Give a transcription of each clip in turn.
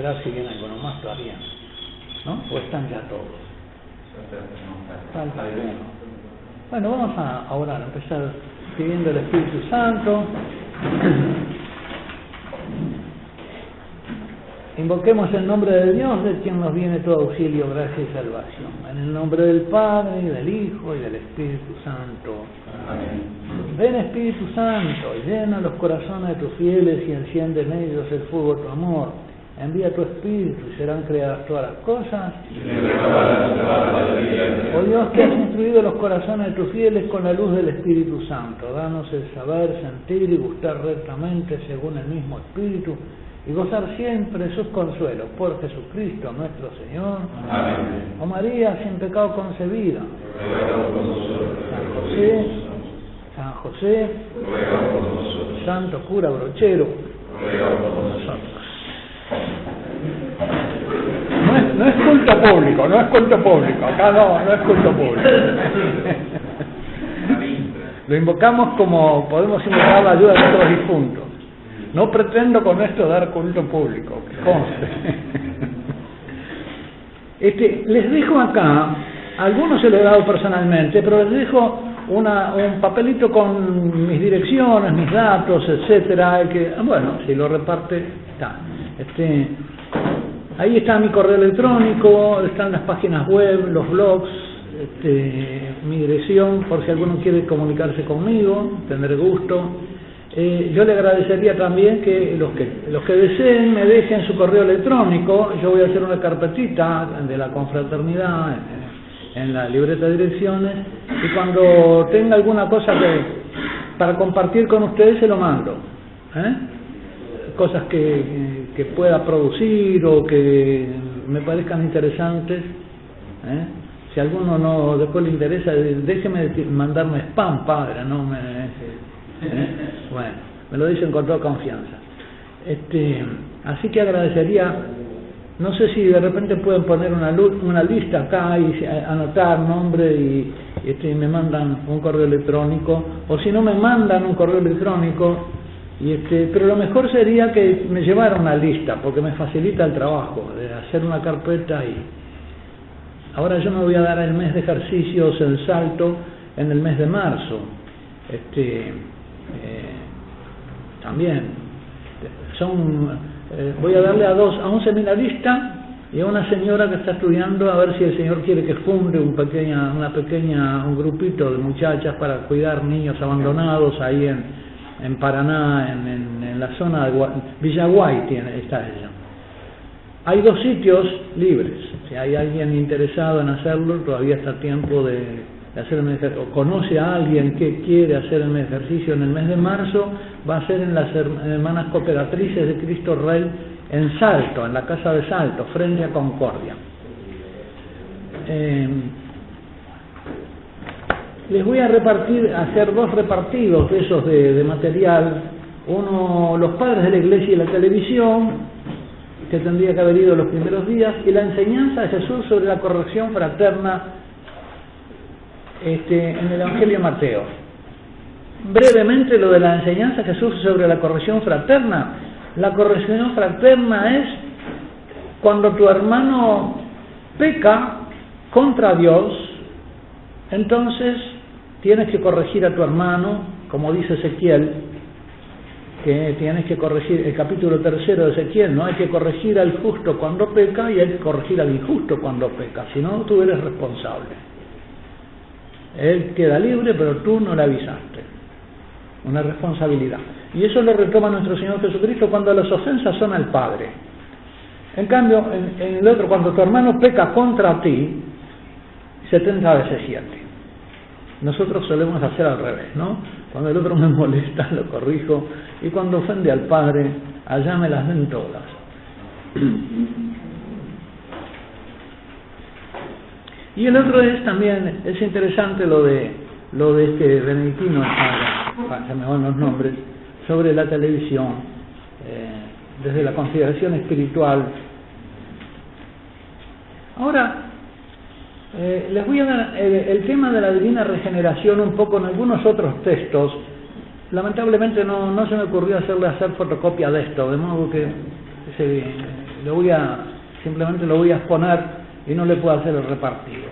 esperar si viene alguno más todavía, ¿no? O están ya todos. Falta alguno. Bueno, vamos a orar, a empezar pidiendo el Espíritu Santo. Invoquemos el nombre de Dios, de quien nos viene todo auxilio, gracia y salvación. En el nombre del Padre, y del Hijo, y del Espíritu Santo. Amén. Ven, Espíritu Santo, llena los corazones de tus fieles y enciende en ellos el fuego de tu amor. Envía tu Espíritu y serán creadas todas las cosas. Oh Dios, que has instruido los corazones de tus fieles con la luz del Espíritu Santo, danos el saber, sentir y gustar rectamente según el mismo Espíritu, y gozar siempre sus consuelos por Jesucristo nuestro Señor. Amén. Oh María, sin pecado concebida. San José, Santo cura brochero, no es culto público, no es culto público, acá no es culto público. Lo invocamos como podemos invocar la ayuda de nuestros difuntos. No pretendo con esto dar culto público, que conste. Les dejo acá, a algunos se lo he dado personalmente, pero les dejo un papelito con mis direcciones, mis datos, etcétera, que, bueno, si lo reparte, está. Ahí está mi correo electrónico, están las páginas web, los blogs, mi dirección, por si alguno quiere comunicarse conmigo, tendré gusto. Yo le agradecería también que los que deseen me dejen su correo electrónico. Yo voy a hacer una carpetita de la confraternidad en la libreta de direcciones, y cuando tenga alguna cosa para compartir con ustedes se lo mando, cosas que pueda producir o que me parezcan interesantes. Si a alguno no después le interesa, déjeme mandarme spam, padre, no me... Bueno, me lo dicen con toda confianza. Así que agradecería, no sé si de repente pueden poner una lista acá y anotar nombre y me mandan un correo electrónico, o si no me mandan un correo electrónico, pero lo mejor sería que me llevara una lista, porque me facilita el trabajo de hacer una carpeta. Y ahora yo me voy a dar el mes de ejercicios en Salto en el mes de marzo. También voy a darle a un seminarista y a una señora que está estudiando, a ver si el Señor quiere que funde un grupito de muchachas para cuidar niños abandonados ahí en Paraná, en la zona de Villaguay está ella. Hay 2 sitios libres. Si hay alguien interesado en hacerlo, todavía está a tiempo de hacer el ejercicio, o conoce a alguien que quiere hacer el ejercicio en el mes de marzo, va a ser en las Hermanas Cooperatrices de Cristo Rey en Salto, en la Casa de Salto, frente a Concordia. Les voy a hacer 2 repartidos de esos de material. Uno, los padres de la iglesia y la televisión, que tendría que haber ido los primeros días, y la enseñanza de Jesús sobre la corrección fraterna en el Evangelio de Mateo. Brevemente lo de la enseñanza de Jesús sobre la corrección fraterna. La corrección fraterna es cuando tu hermano peca contra Dios, entonces tienes que corregir a tu hermano, como dice Ezequiel, que tienes que corregir, el capítulo 3 de Ezequiel, no hay que corregir al justo cuando peca y hay que corregir al injusto cuando peca, si no tú eres responsable. Él queda libre, pero tú no le avisaste. Una responsabilidad. Y eso lo retoma nuestro Señor Jesucristo cuando las ofensas son al Padre. En cambio, en el otro, cuando tu hermano peca contra ti, 70 veces 7. Nosotros solemos hacer al revés, ¿no? Cuando el otro me molesta, lo corrijo, y cuando ofende al Padre, allá me las den todas. Y el otro también es interesante lo de benedictino, se me van los nombres, sobre la televisión, desde la consideración espiritual. Ahora, les voy a dar el tema de la divina regeneración un poco en algunos otros textos. Lamentablemente no se me ocurrió hacer fotocopia de esto, de modo que simplemente lo voy a exponer y no le puedo hacer el repartido.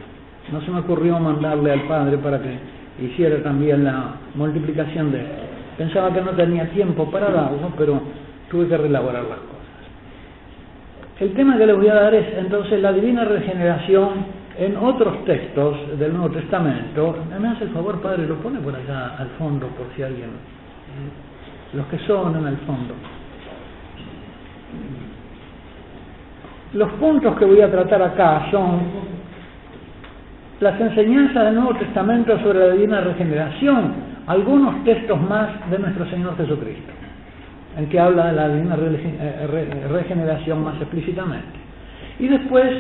No se me ocurrió mandarle al padre para que hiciera también la multiplicación de esto. Pensaba que no tenía tiempo para darlo, pero tuve que reelaborar las cosas. El tema que les voy a dar es entonces la divina regeneración en otros textos del Nuevo Testamento. Me hace el favor, padre, lo pone por allá al fondo por si alguien, los que son en el fondo. Los puntos que voy a tratar acá son las enseñanzas del Nuevo Testamento sobre la divina regeneración, algunos textos más de nuestro Señor Jesucristo, en que habla de la divina regeneración más explícitamente. Y después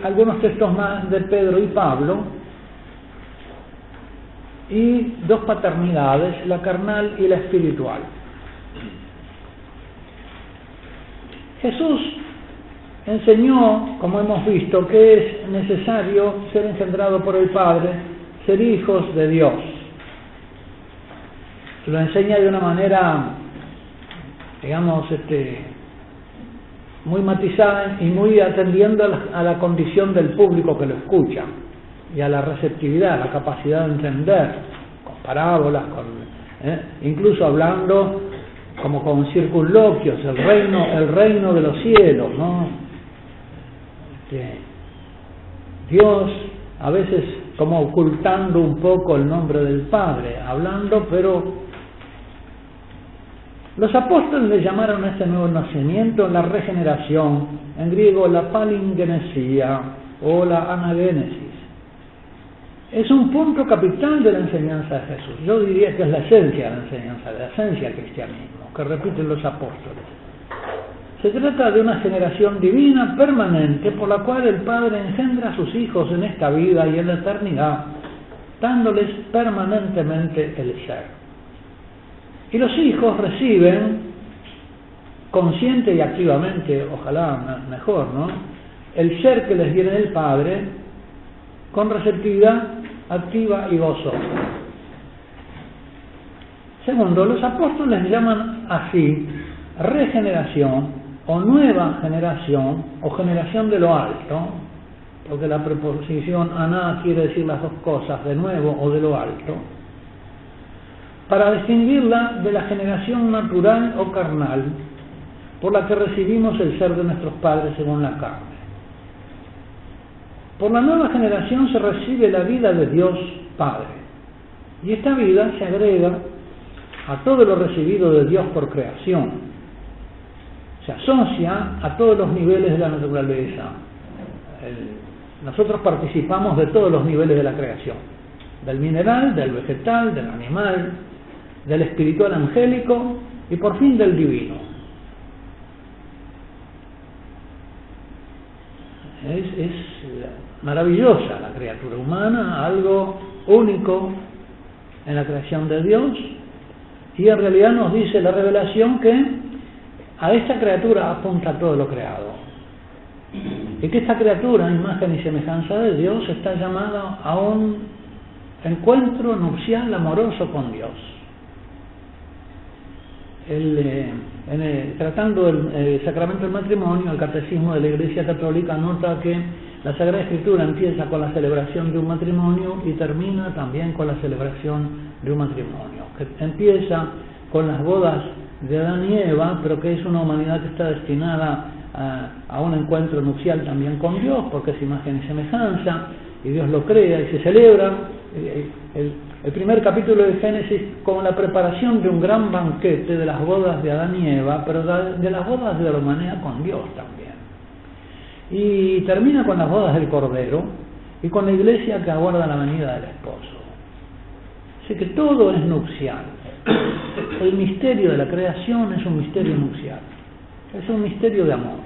algunos textos más de Pedro y Pablo, y dos paternidades, la carnal y la espiritual. Jesús enseñó, como hemos visto, que es necesario ser engendrado por el Padre, ser hijos de Dios. Lo enseña de una manera, digamos, muy matizada y muy atendiendo a la condición del público que lo escucha y a la receptividad, a la capacidad de entender, con parábolas, incluso hablando como con circunloquios, el reino de los cielos, ¿no? Dios a veces como ocultando un poco el nombre del Padre, hablando, pero los apóstoles le llamaron a este nuevo nacimiento la regeneración, en griego la palingenesia o la anagénesis. Es un punto capital de la enseñanza de Jesús. Yo diría que es la esencia de la enseñanza, la esencia del cristianismo, que repiten los apóstoles. Se trata de una generación divina permanente por la cual el Padre engendra a sus hijos en esta vida y en la eternidad, dándoles permanentemente el ser. Y los hijos reciben, consciente y activamente, ojalá mejor, ¿no?, el ser que les viene del Padre, con receptividad activa y gozosa. Segundo, los apóstoles llaman así regeneración o nueva generación o generación de lo alto, porque la preposición aná quiere decir las dos cosas, de nuevo o de lo alto, para distinguirla de la generación natural o carnal por la que recibimos el ser de nuestros padres según la carne. Por la nueva generación se recibe la vida de Dios Padre, y esta vida se agrega a todo lo recibido de Dios por creación, se asocia a todos los niveles de la naturaleza. Nosotros participamos de todos los niveles de la creación, del mineral, del vegetal, del animal, del espiritual angélico y por fin del divino. Es maravillosa la criatura humana, algo único en la creación de Dios, y en realidad nos dice la revelación que a esta criatura apunta todo lo creado, y que esta criatura, imagen y semejanza de Dios, está llamada a un encuentro nupcial amoroso con Dios. Tratando el sacramento del matrimonio, el catecismo de la Iglesia Católica nota que la Sagrada Escritura empieza con la celebración de un matrimonio y termina también con la celebración de un matrimonio, que empieza con las bodas de Adán y Eva, pero que es una humanidad que está destinada a un encuentro nupcial también con Dios, porque es imagen y semejanza, y Dios lo crea y se celebra. El primer capítulo de Génesis con la preparación de un gran banquete de las bodas de Adán y Eva, pero de las bodas de la humanidad con Dios también. Y termina con las bodas del Cordero y con la iglesia que aguarda la venida del esposo. Así que todo es nupcial. El misterio de la creación es un misterio nupcial. Es un misterio de amor.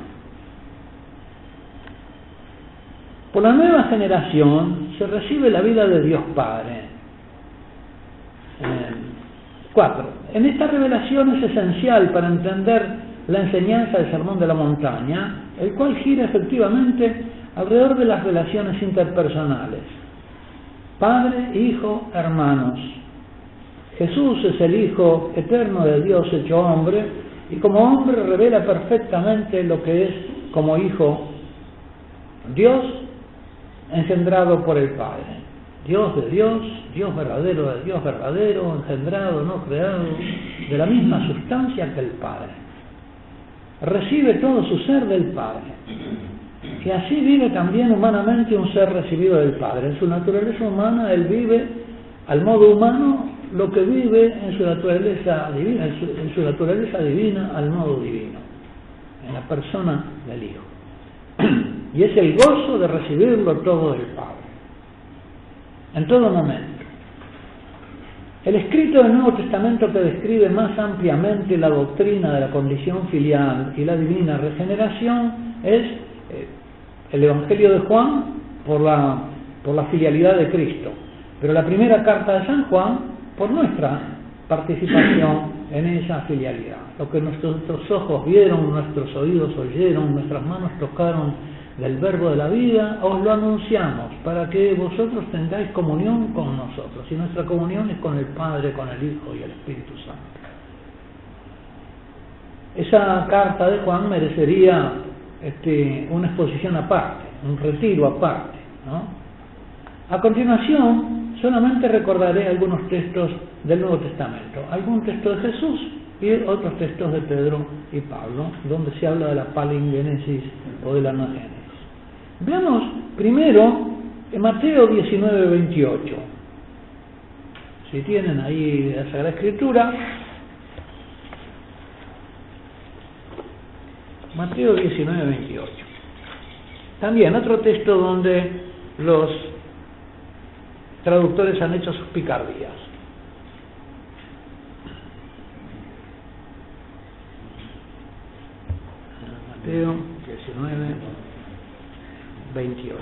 Por la nueva generación se recibe la vida de Dios Padre. 4. En esta revelación es esencial para entender la enseñanza del Sermón de la Montaña, el cual gira efectivamente alrededor de las relaciones interpersonales. Padre, Hijo, hermanos. Jesús es el Hijo eterno de Dios hecho hombre, y como hombre revela perfectamente lo que es como hijo, Dios engendrado por el Padre. Dios de Dios, Dios verdadero de Dios verdadero, engendrado, no creado, de la misma sustancia que el Padre. Recibe todo su ser del Padre. Y así vive también humanamente un ser recibido del Padre. En su naturaleza humana, Él vive al modo humano lo que vive en su naturaleza divina, en su naturaleza divina al modo divino, en la persona del Hijo. Y es el gozo de recibirlo todo del Padre, en todo momento. El escrito del Nuevo Testamento que describe más ampliamente la doctrina de la condición filial y la divina regeneración es el Evangelio de Juan por la filialidad de Cristo, pero la primera carta de San Juan por nuestra participación en esa filialidad. Lo que nuestros ojos vieron, nuestros oídos oyeron, nuestras manos tocaron del verbo de la vida, os lo anunciamos para que vosotros tengáis comunión con nosotros. Y nuestra comunión es con el Padre, con el Hijo y el Espíritu Santo. Esa carta de Juan merecería una exposición aparte, un retiro aparte, ¿no? A continuación, solamente recordaré algunos textos del Nuevo Testamento, algún texto de Jesús y otros textos de Pedro y Pablo, donde se habla de la palingénesis o de la anagénesis. Veamos primero en Mateo 19, 28. Si tienen ahí la Sagrada Escritura, Mateo 19, 28. También otro texto donde los traductores han hecho sus picardías. Mateo 19, 28.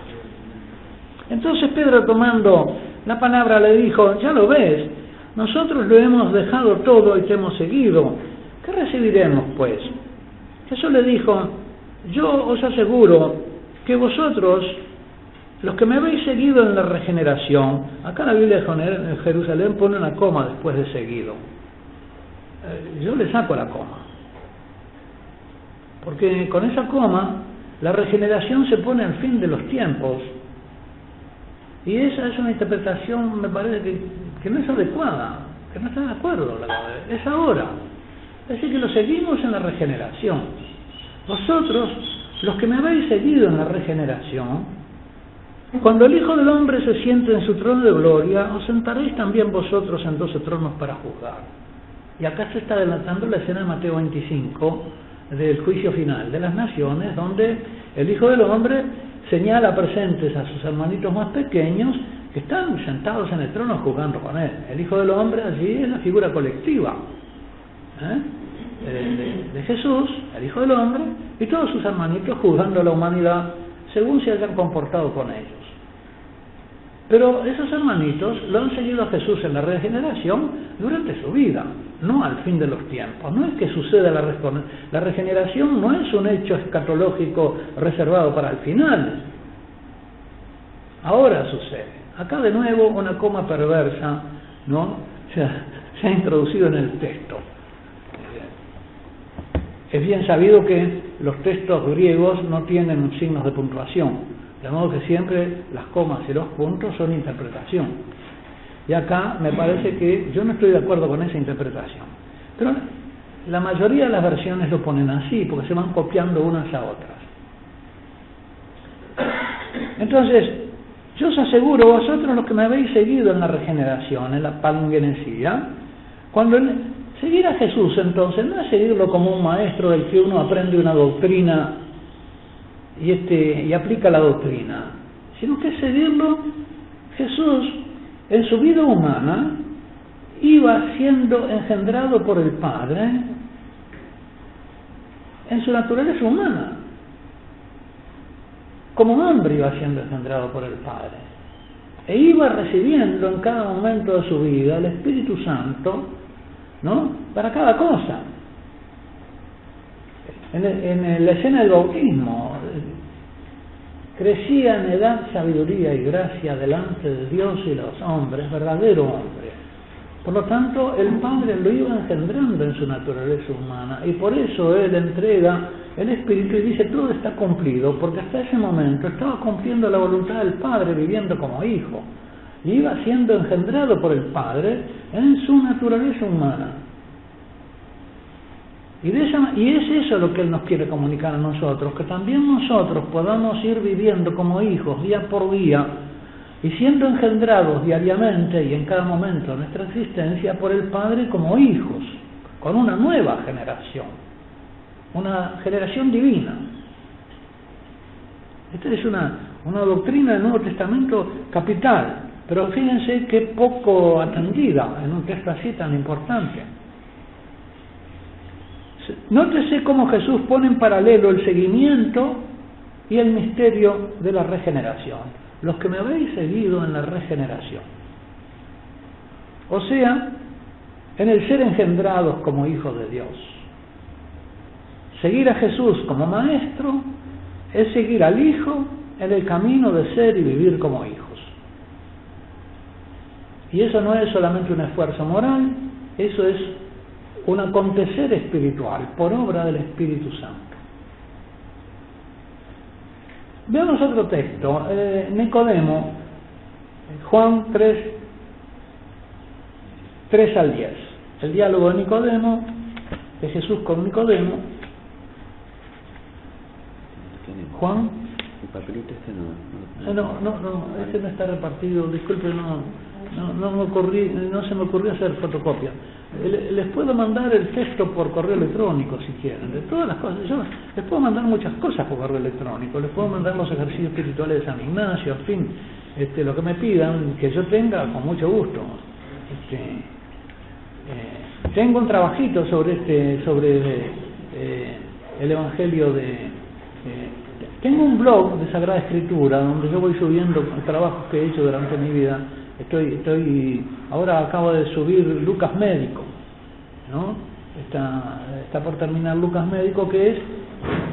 Entonces Pedro, tomando la palabra, le dijo: ya lo ves, nosotros lo hemos dejado todo y te hemos seguido. ¿Qué recibiremos, pues? Jesús le dijo: yo os aseguro que vosotros, los que me habéis seguido en la regeneración, acá la Biblia de Jerusalén pone una coma después de seguido. Yo le saco la coma, porque con esa coma la regeneración se pone al fin de los tiempos, y esa es una interpretación, me parece, que no es adecuada, que no está de acuerdo, es ahora. Es decir, que lo seguimos en la regeneración. Vosotros, los que me habéis seguido en la regeneración, cuando el Hijo del Hombre se siente en su trono de gloria, os sentaréis también vosotros en 12 tronos para juzgar. Y acá se está adelantando la escena de Mateo 25 del juicio final de las naciones, donde el Hijo del Hombre señala presentes a sus hermanitos más pequeños que están sentados en el trono juzgando con él. El Hijo del Hombre allí es la figura colectiva de Jesús, el Hijo del Hombre, y todos sus hermanitos juzgando a la humanidad según se hayan comportado con ellos. Pero esos hermanitos lo han seguido a Jesús en la regeneración durante su vida, no al fin de los tiempos. No es que suceda la regeneración, no es un hecho escatológico reservado para el final. Ahora sucede. Acá de nuevo una coma perversa, ¿no? Se ha introducido en el texto. Es bien sabido que los textos griegos no tienen signos de puntuación, de modo que siempre las comas y los puntos son interpretación. Y acá me parece que yo no estoy de acuerdo con esa interpretación. Pero la mayoría de las versiones lo ponen así, porque se van copiando unas a otras. Entonces, yo os aseguro, vosotros los que me habéis seguido en la regeneración, en la palingenesia, seguir a Jesús, entonces, no es seguirlo como un maestro del que uno aprende una doctrina y aplica la doctrina, sino que seguirlo. Jesús, en su vida humana, iba siendo engendrado por el Padre en su naturaleza humana. Como hombre iba siendo engendrado por el Padre. E iba recibiendo en cada momento de su vida el Espíritu Santo, ¿no?, para cada cosa. En la escena del bautismo, crecía en edad, sabiduría y gracia delante de Dios y los hombres, verdadero hombre, Por lo tanto, el Padre lo iba engendrando en su naturaleza humana, y por eso Él entrega el Espíritu y dice, todo está cumplido, porque hasta ese momento estaba cumpliendo la voluntad del Padre, viviendo como hijo, y iba siendo engendrado por el Padre en su naturaleza humana. Y es eso lo que Él nos quiere comunicar a nosotros, que también nosotros podamos ir viviendo como hijos día por día, y siendo engendrados diariamente y en cada momento de nuestra existencia por el Padre como hijos, con una nueva generación, una generación divina. Esta es una doctrina del Nuevo Testamento capital, pero fíjense qué poco atendida en un texto así tan importante. Nótese cómo Jesús pone en paralelo el seguimiento y el misterio de la regeneración. Los que me habéis seguido en la regeneración, o sea, en el ser engendrados como hijos de Dios. Seguir a Jesús como maestro es seguir al Hijo en el camino de ser y vivir como hijos. Y eso no es solamente un esfuerzo moral, eso es un acontecer espiritual por obra del Espíritu Santo. Veamos otro texto, Nicodemo, Juan 3 al 10. El diálogo de Nicodemo, de Jesús con Nicodemo. Juan. El papelito este No, este no está repartido, disculpe, no se me ocurrió hacer fotocopia. Les puedo mandar el texto por correo electrónico si quieren, de todas las cosas. Yo les puedo mandar muchas cosas por correo electrónico, les puedo mandar los ejercicios espirituales de San Ignacio, en fin, lo que me pidan, que yo tenga con mucho gusto. Tengo un trabajito sobre el Evangelio tengo un blog de Sagrada Escritura donde yo voy subiendo trabajos que he hecho durante mi vida. Ahora acabo de subir Lucas Médico, ¿no? Está por terminar Lucas Médico, que es...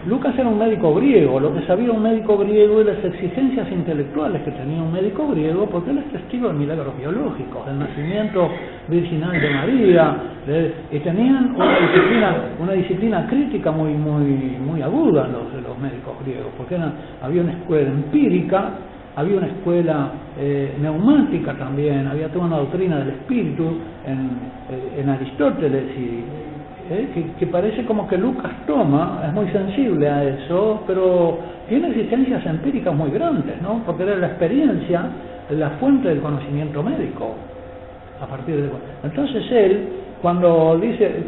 Lucas era un médico griego, lo que sabía un médico griego y las exigencias intelectuales que tenía un médico griego, porque él es testigo de milagros biológicos, del nacimiento virginal de María, y tenían una disciplina crítica muy aguda los médicos griegos, porque había una escuela empírica, había una escuela neumática también, había toda una doctrina del espíritu en Aristóteles, que parece como que Lucas es muy sensible a eso, pero tiene exigencias empíricas muy grandes, ¿no? Porque era la experiencia la fuente del conocimiento médico. A partir de entonces él, cuando dice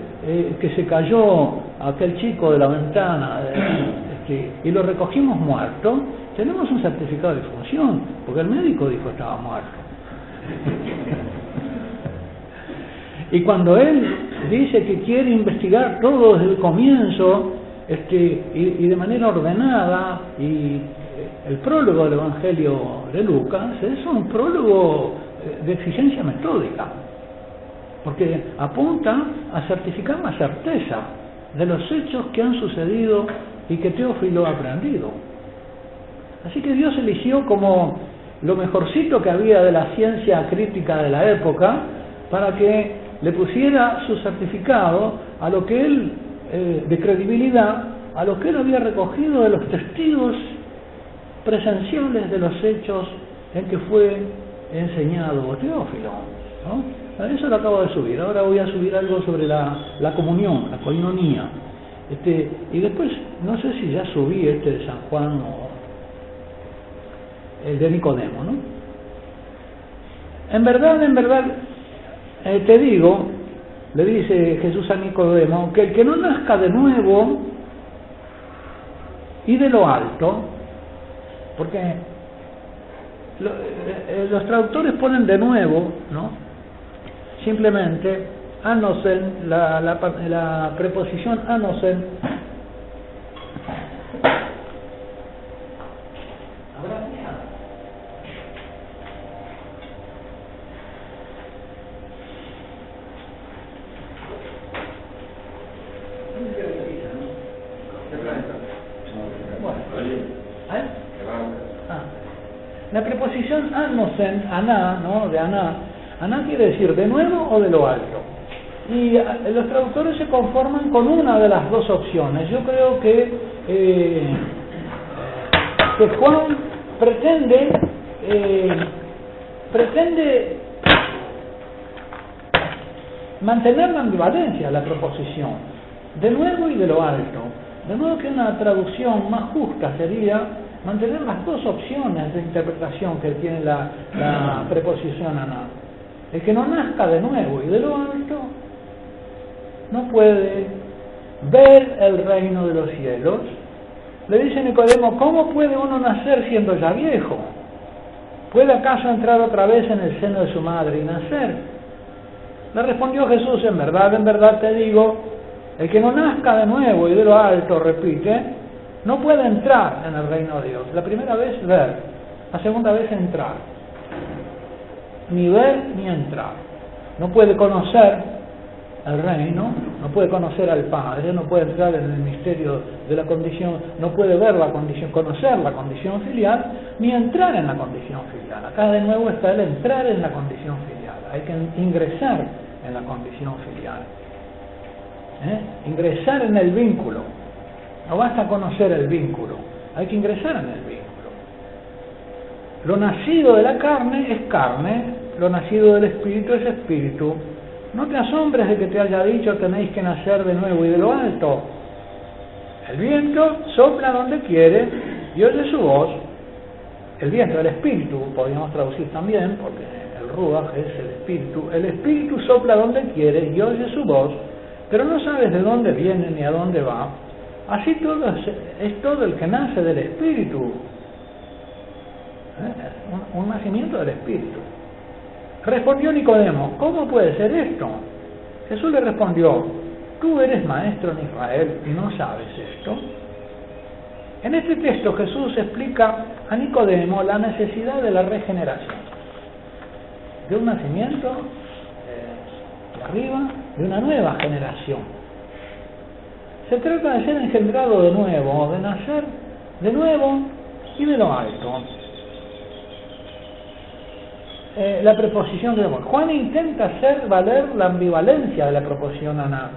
que se cayó aquel chico de la ventana y lo recogimos muerto, tenemos un certificado de función, porque el médico dijo que estaba muerto. Y cuando él dice que quiere investigar todo desde el comienzo, y de manera ordenada, y el prólogo del Evangelio de Lucas es un prólogo de exigencia metódica, porque apunta a certificar la certeza de los hechos que han sucedido y que Teófilo ha aprendido. Así que Dios eligió como lo mejorcito que había de la ciencia crítica de la época para que le pusiera su certificado a lo que él, de credibilidad, a lo que él había recogido de los testigos presenciales de los hechos en que fue enseñado Teófilo, ¿no? Eso lo acabo de subir. Ahora voy a subir algo sobre la comunión, la coinonía. Y después, no sé si ya subí de San Juan o el de Nicodemo, ¿no? En verdad, te digo, le dice Jesús a Nicodemo, que el que no nazca de nuevo y de lo alto, porque los traductores ponen de nuevo, ¿no? Simplemente anosen, la preposición anosen la preposición anosen, aná, ¿no? De aná, Aná quiere decir de nuevo o de lo alto. Y los traductores se conforman con una de las dos opciones. Yo creo que Juan pretende mantener la ambivalencia de la proposición, de nuevo y de lo alto. De modo que una traducción más justa sería mantener las dos opciones de interpretación que tiene la preposición aná. El que no nazca de nuevo y de lo alto no puede ver el reino de los cielos. Le dice Nicodemo, ¿cómo puede uno nacer siendo ya viejo? ¿Puede acaso entrar otra vez en el seno de su madre y nacer? Le respondió Jesús, en verdad te digo, el que no nazca de nuevo y de lo alto, repite, no puede entrar en el reino de Dios. La primera vez ver, la segunda vez entrar. Ni ver ni entrar. No puede conocer el reino, no puede conocer al Padre, no puede entrar en el misterio de la condición, no puede ver la condición, conocer la condición filial, ni entrar en la condición filial. Acá de nuevo está el entrar en la condición filial. Hay que ingresar en la condición filial. Ingresar en el vínculo. No basta conocer el vínculo, hay que ingresar en el vínculo. Lo nacido de la carne es carne, lo nacido del espíritu es espíritu. No te asombres de que te haya dicho tenéis que nacer de nuevo y de lo alto. El viento sopla donde quiere y oye su voz. El viento del espíritu, podríamos traducir también, porque el ruach es el espíritu. El espíritu sopla donde quiere y oye su voz, pero no sabes de dónde viene ni a dónde va. Así todo es todo el que nace del espíritu. Un nacimiento del espíritu. Respondió Nicodemo, ¿cómo puede ser esto? Jesús le respondió, tú eres maestro en Israel y no sabes esto. En este texto Jesús explica a Nicodemo la necesidad de la regeneración, de un nacimiento de arriba, de una nueva generación. Se trata de ser engendrado de nuevo, de nacer de nuevo y de lo alto. La preposición de amor. Juan intenta hacer valer la ambivalencia de la proposición aná.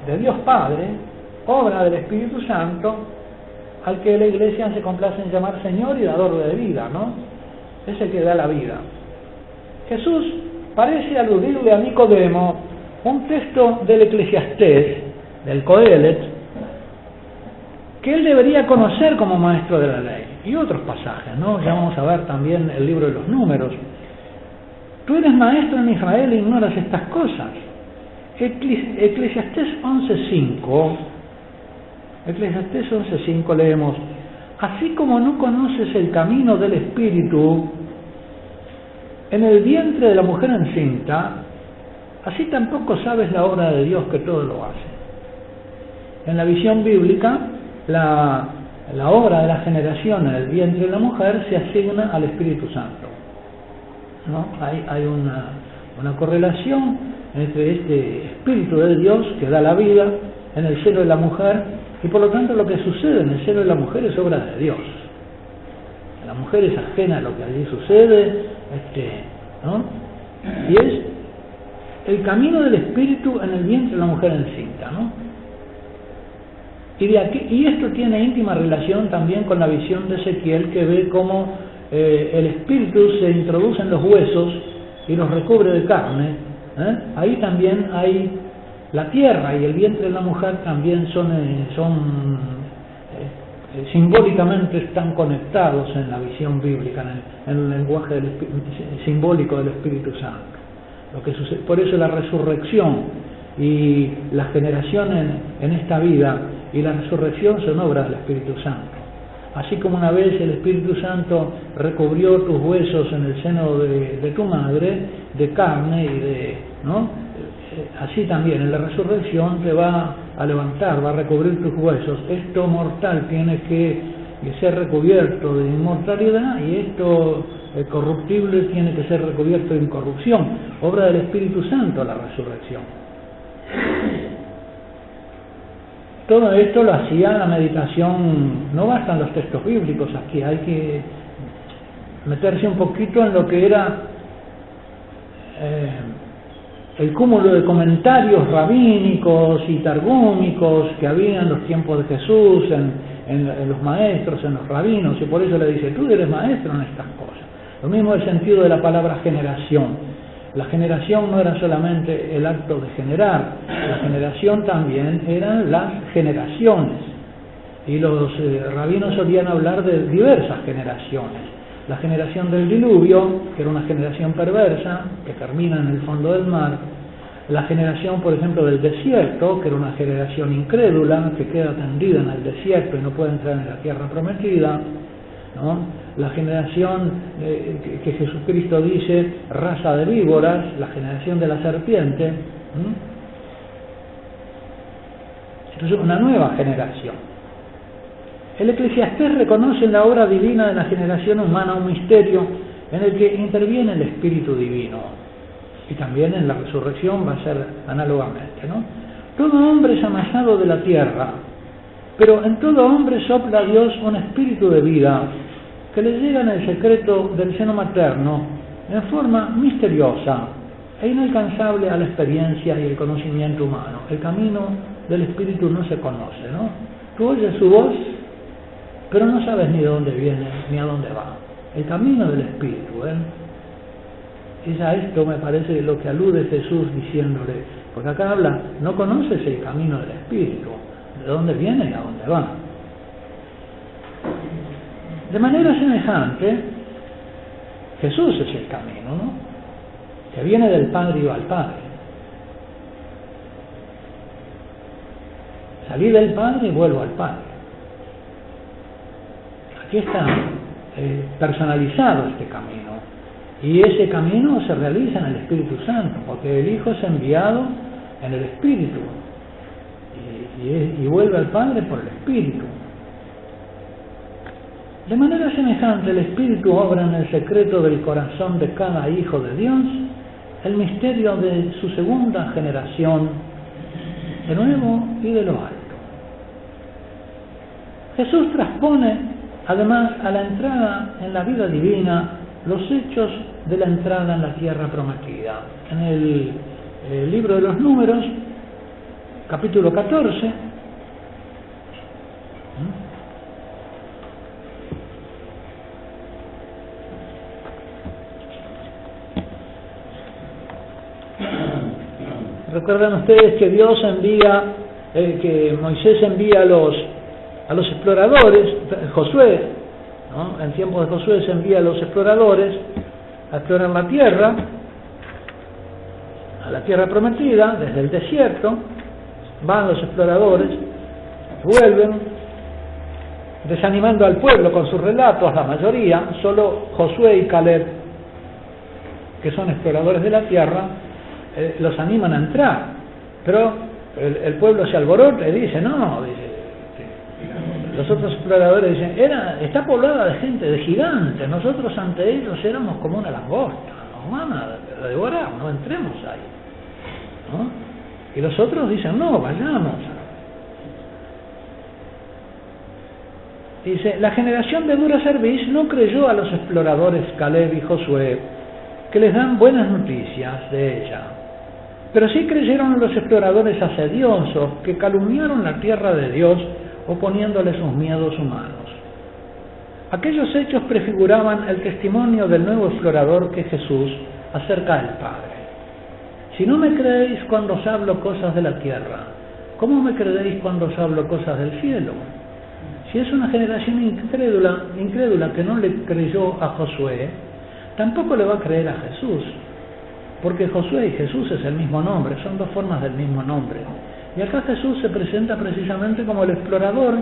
De Dios Padre, obra del Espíritu Santo, al que la Iglesia se complace en llamar Señor y dador de vida, ¿no? Es el que da la vida. Jesús parece aludirle a Nicodemo un texto del Eclesiastés, del Coelet, que él debería conocer como maestro de la ley, y otros pasajes, ¿no? Ya vamos a ver también el libro de los Números. Tú eres maestro en Israel e ignoras estas cosas. Eclesiastés 11.5, Eclesiastés 11.5 leemos, así como no conoces el camino del Espíritu en el vientre de la mujer encinta, así tampoco sabes la obra de Dios que todo lo hace. En la visión bíblica, la obra de la generación en el vientre de la mujer se asigna al Espíritu Santo, ¿no? Hay una correlación entre este Espíritu de Dios que da la vida en el seno de la mujer, y por lo tanto lo que sucede en el seno de la mujer es obra de Dios. La mujer es ajena a lo que allí sucede, ¿no? Y es el camino del Espíritu en el vientre de la mujer encinta, ¿no? Y esto tiene íntima relación también con la visión de Ezequiel, que ve cómo el Espíritu se introduce en los huesos y los recubre de carne. Ahí también hay la tierra y el vientre de la mujer también son simbólicamente están conectados en la visión bíblica, en el lenguaje simbólico del Espíritu Santo. Lo que sucede, por eso la resurrección y la generación en esta vida y la resurrección son obras del Espíritu Santo. Así como una vez el Espíritu Santo recubrió tus huesos en el seno de tu madre, de carne y ¿no? Así también en la resurrección te va a levantar, va a recubrir tus huesos. Esto mortal tiene que ser recubierto de inmortalidad y esto corruptible tiene que ser recubierto de incorrupción. Obra del Espíritu Santo la resurrección. Todo esto lo hacía la meditación, no bastan los textos bíblicos aquí, hay que meterse un poquito en lo que era el cúmulo de comentarios rabínicos y targúmicos que había en los tiempos de Jesús, en los maestros, en los rabinos, y por eso le dice, tú eres maestro en estas cosas. Lo mismo el sentido de la palabra generación. La generación no era solamente el acto de generar, la generación también eran las generaciones. Y los rabinos solían hablar de diversas generaciones. La generación del diluvio, que era una generación perversa, que termina en el fondo del mar. La generación, por ejemplo, del desierto, que era una generación incrédula, que queda tendida en el desierto y no puede entrar en la tierra prometida, ¿no? La generación que Jesucristo dice, raza de víboras, la generación de la serpiente. Entonces, una nueva generación. El Eclesiastés reconoce en la obra divina de la generación humana un misterio en el que interviene el Espíritu Divino. Y también en la resurrección va a ser análogamente, ¿no? Todo hombre es amasado de la tierra, pero en todo hombre sopla Dios un espíritu de vida que le llega en el secreto del seno materno en forma misteriosa e inalcanzable a la experiencia y el conocimiento humano. El camino del espíritu no se conoce, ¿no? Tú oyes su voz, pero no sabes ni de dónde viene ni a dónde va. El camino del espíritu, es a esto, me parece, lo que alude Jesús diciéndole, porque acá habla, no conoces el camino del espíritu, de dónde viene y a dónde va. De manera semejante, Jesús es el camino, ¿no? Que viene del Padre y va al Padre. Salí del Padre y vuelvo al Padre. Aquí está personalizado este camino. Y ese camino se realiza en el Espíritu Santo, porque el Hijo es enviado en el Espíritu. Y vuelve al Padre por el Espíritu. De manera semejante, el Espíritu obra en el secreto del corazón de cada hijo de Dios el misterio de su segunda generación, de nuevo y de lo alto. Jesús transpone, además, a la entrada en la vida divina los hechos de la entrada en la tierra prometida. En el libro de los Números, capítulo 14, recuerdan ustedes que Dios envía, que Moisés envía a los exploradores, Josué, ¿no? En tiempos de Josué se envía a los exploradores a explorar la tierra, a la tierra prometida, desde el desierto. Van los exploradores, vuelven, desanimando al pueblo con sus relatos, la mayoría, solo Josué y Caleb, que son exploradores de la tierra, los animan a entrar, pero el pueblo se alborota y dice, no, los otros exploradores dicen, está poblada de gente, de gigantes, nosotros ante ellos éramos como una langosta, nos van a devorar, no entremos ahí, ¿no? Y los otros dicen, no, vayamos. Dice, la generación de dura cerviz no creyó a los exploradores Caleb y Josué, que les dan buenas noticias de ella. Pero sí creyeron a los exploradores asediosos, que calumniaron la tierra de Dios, oponiéndole sus miedos humanos. Aquellos hechos prefiguraban el testimonio del nuevo explorador que es Jesús acerca del Padre. Si no me creéis cuando os hablo cosas de la tierra, ¿cómo me creéis cuando os hablo cosas del cielo? Si es una generación incrédula que no le creyó a Josué, tampoco le va a creer a Jesús, porque Josué y Jesús es el mismo nombre, son dos formas del mismo nombre. Y acá Jesús se presenta precisamente como el explorador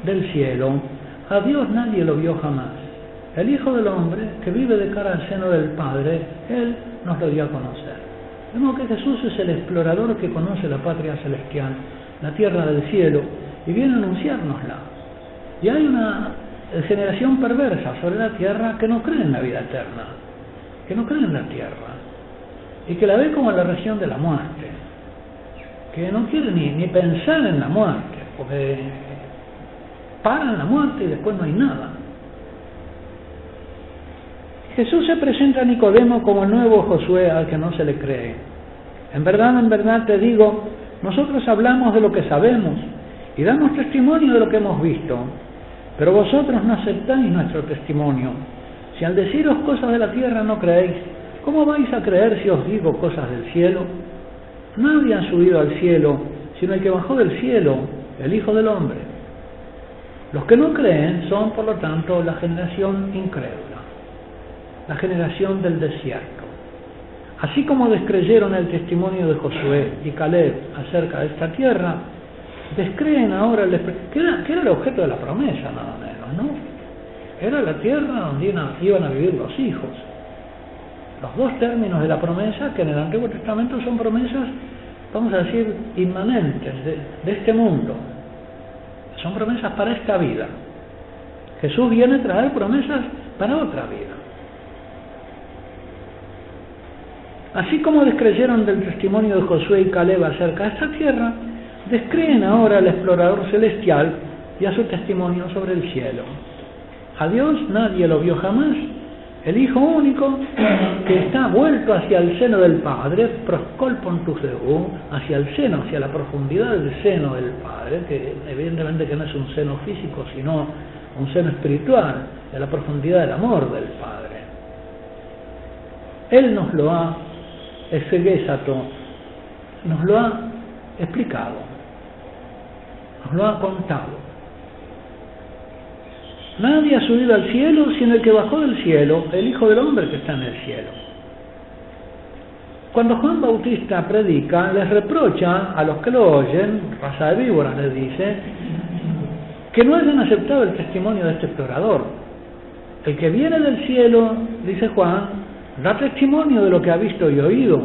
del cielo. A Dios nadie lo vio jamás. El Hijo del Hombre, que vive de cara al seno del Padre, Él nos lo dio a conocer. De modo que Jesús es el explorador que conoce la patria celestial, la tierra del cielo, y viene a anunciárnosla. Y hay una generación perversa sobre la tierra que no cree en la vida eterna, que no cree en la tierra, y que la ve como la región de la muerte, que no quiere ni pensar en la muerte, porque paran la muerte y después no hay nada. Jesús se presenta a Nicodemo como el nuevo Josué al que no se le cree. En verdad te digo, nosotros hablamos de lo que sabemos y damos testimonio de lo que hemos visto, pero vosotros no aceptáis nuestro testimonio. Si al deciros cosas de la tierra no creéis, ¿cómo vais a creer si os digo cosas del cielo? Nadie ha subido al cielo, sino el que bajó del cielo, el Hijo del Hombre. Los que no creen son, por lo tanto, la generación incrédula, la generación del desierto. Así como descreyeron el testimonio de Josué y Caleb acerca de esta tierra, descreen ahora, que era el objeto de la promesa, nada menos, ¿no? Era la tierra donde iban a vivir los hijos. Los dos términos de la promesa, que en el Antiguo Testamento son promesas, vamos a decir, inmanentes de este mundo. Son promesas para esta vida. Jesús viene a traer promesas para otra vida. Así como descreyeron del testimonio de Josué y Caleb acerca de esta tierra, descreen ahora al explorador celestial y a su testimonio sobre el cielo. A Dios nadie lo vio jamás. El Hijo único, que está vuelto hacia el seno del Padre, proscolpon tu Theou, hacia el seno, hacia la profundidad del seno del Padre, que evidentemente que no es un seno físico, sino un seno espiritual, de la profundidad del amor del Padre. Él nos lo ha exegesato, nos lo ha explicado, nos lo ha contado. Nadie ha subido al cielo sino el que bajó del cielo, el Hijo del Hombre que está en el cielo. Cuando Juan Bautista predica, les reprocha a los que lo oyen, raza de víboras les dice, que no hayan aceptado el testimonio de este explorador. El que viene del cielo, dice Juan, da testimonio de lo que ha visto y oído,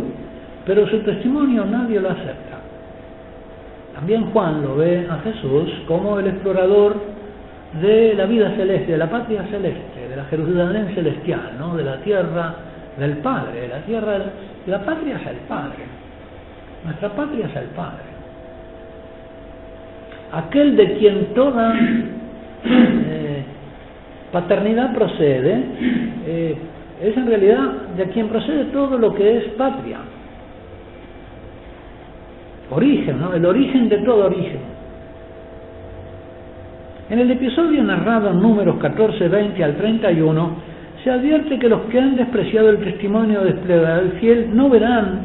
pero su testimonio nadie lo acepta. También Juan lo ve a Jesús como el explorador de la vida celeste, de la patria celeste, de la Jerusalén celestial, ¿no? De la tierra del Padre, de la tierra, la patria es el Padre, nuestra patria es el Padre, aquel de quien toda paternidad procede, es en realidad de quien procede todo lo que es patria, origen, ¿no? El origen de todo origen. En el episodio narrado en Números 14, 20 al 31, se advierte que los que han despreciado el testimonio del fiel no verán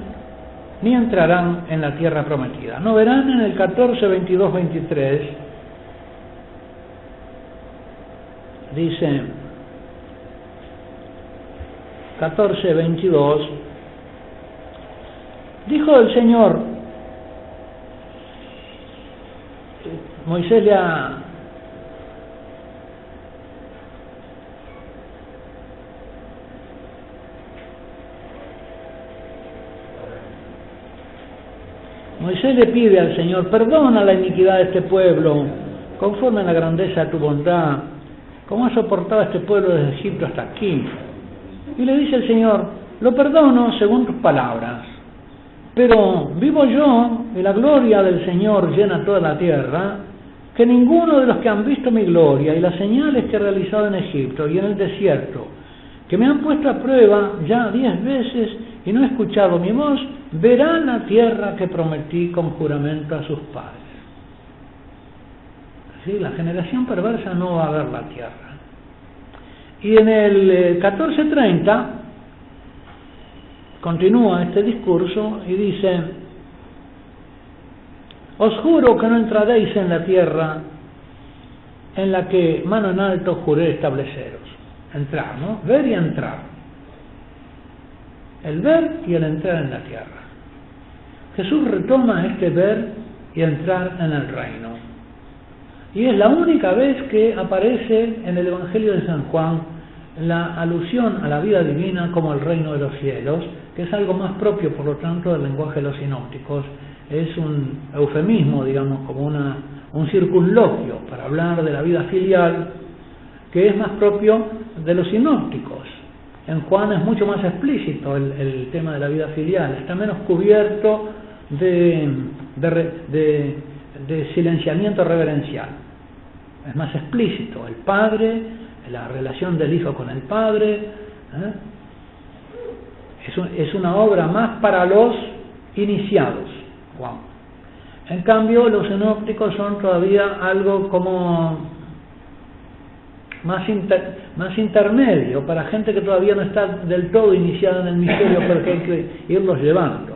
ni entrarán en la tierra prometida. No verán en el 14, 22, 23. Dice 14, 22. Dijo el Señor, Moisés le pide al Señor, perdona la iniquidad de este pueblo, conforme a la grandeza de tu bondad, como has soportado a este pueblo desde Egipto hasta aquí. Y le dice el Señor, lo perdono según tus palabras, pero vivo yo, y la gloria del Señor llena toda la tierra, que ninguno de los que han visto mi gloria y las señales que he realizado en Egipto y en el desierto, que me han puesto a prueba ya 10 veces y no he escuchado mi voz, verán la tierra que prometí con juramento a sus padres. ¿Sí? La generación perversa no va a ver la tierra. Y en el 14:30 continúa este discurso y dice, os juro que no entraréis en la tierra en la que mano en alto juré estableceros. Entrar, ¿no? Ver y entrar. El ver y el entrar en la tierra. Jesús retoma este ver y entrar en el reino. Y es la única vez que aparece en el Evangelio de San Juan la alusión a la vida divina como el reino de los cielos, que es algo más propio, por lo tanto, del lenguaje de los sinópticos. Es un eufemismo, digamos, como un circunloquio para hablar de la vida filial, que es más propio de los sinópticos. En Juan es mucho más explícito el tema de la vida filial, está menos cubierto de silenciamiento reverencial. Es más explícito, el Padre, la relación del Hijo con el Padre, Es una obra más para los iniciados, Juan. En cambio, los sinópticos son todavía algo como más intermedio, para gente que todavía no está del todo iniciada en el misterio, porque hay que irlos llevando.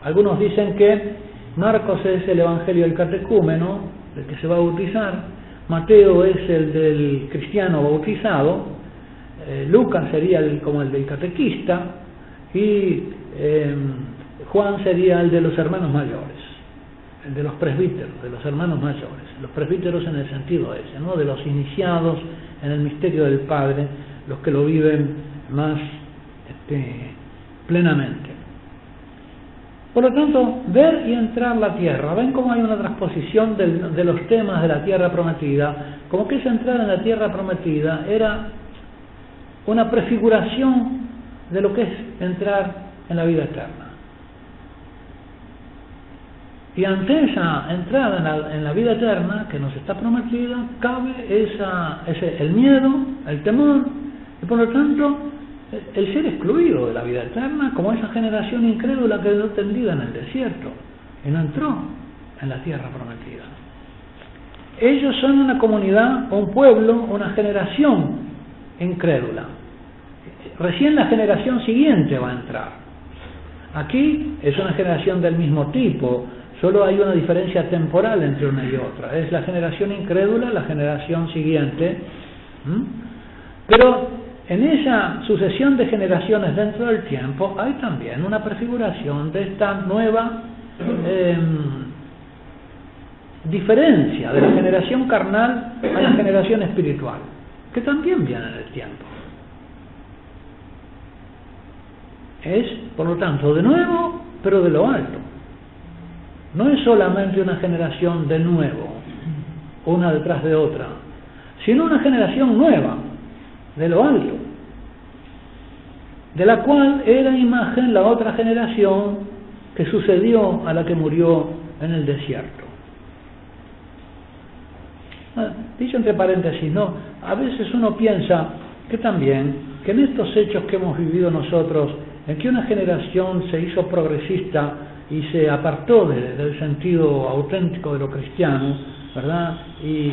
Algunos dicen que Marcos es el evangelio del catecúmeno, el que se va a bautizar, Mateo es el del cristiano bautizado, Lucas sería como el del catequista, y Juan sería el de los hermanos mayores, el de los presbíteros, de los hermanos mayores, los presbíteros en el sentido ese, ¿no? De los iniciados en el misterio del Padre, los que lo viven más plenamente. Por lo tanto, ver y entrar la tierra, ven cómo hay una transposición de los temas de la tierra prometida, como que esa entrada en la tierra prometida era una prefiguración de lo que es entrar en la vida eterna. Y ante esa entrada en la vida eterna que nos está prometida, cabe el miedo, el temor, y por lo tanto el ser excluido de la vida eterna, como esa generación incrédula que quedó tendida en el desierto y no entró en la tierra prometida. Ellos son una comunidad, un pueblo, una generación incrédula. Recién la generación siguiente va a entrar. Aquí es una generación del mismo tipo, solo hay una diferencia temporal entre una y otra. Es la generación incrédula, la generación siguiente. Pero en esa sucesión de generaciones dentro del tiempo hay también una prefiguración de esta nueva diferencia de la generación carnal a la generación espiritual, que también viene en el tiempo. Es, por lo tanto, de nuevo, pero de lo alto. No es solamente una generación de nuevo, una detrás de otra, sino una generación nueva, de lo alto, de la cual era imagen la otra generación que sucedió a la que murió en el desierto. Dicho entre paréntesis, no, a veces uno piensa que también, que en estos hechos que hemos vivido nosotros, en que una generación se hizo progresista y se apartó del sentido auténtico de lo cristiano, ¿verdad? Y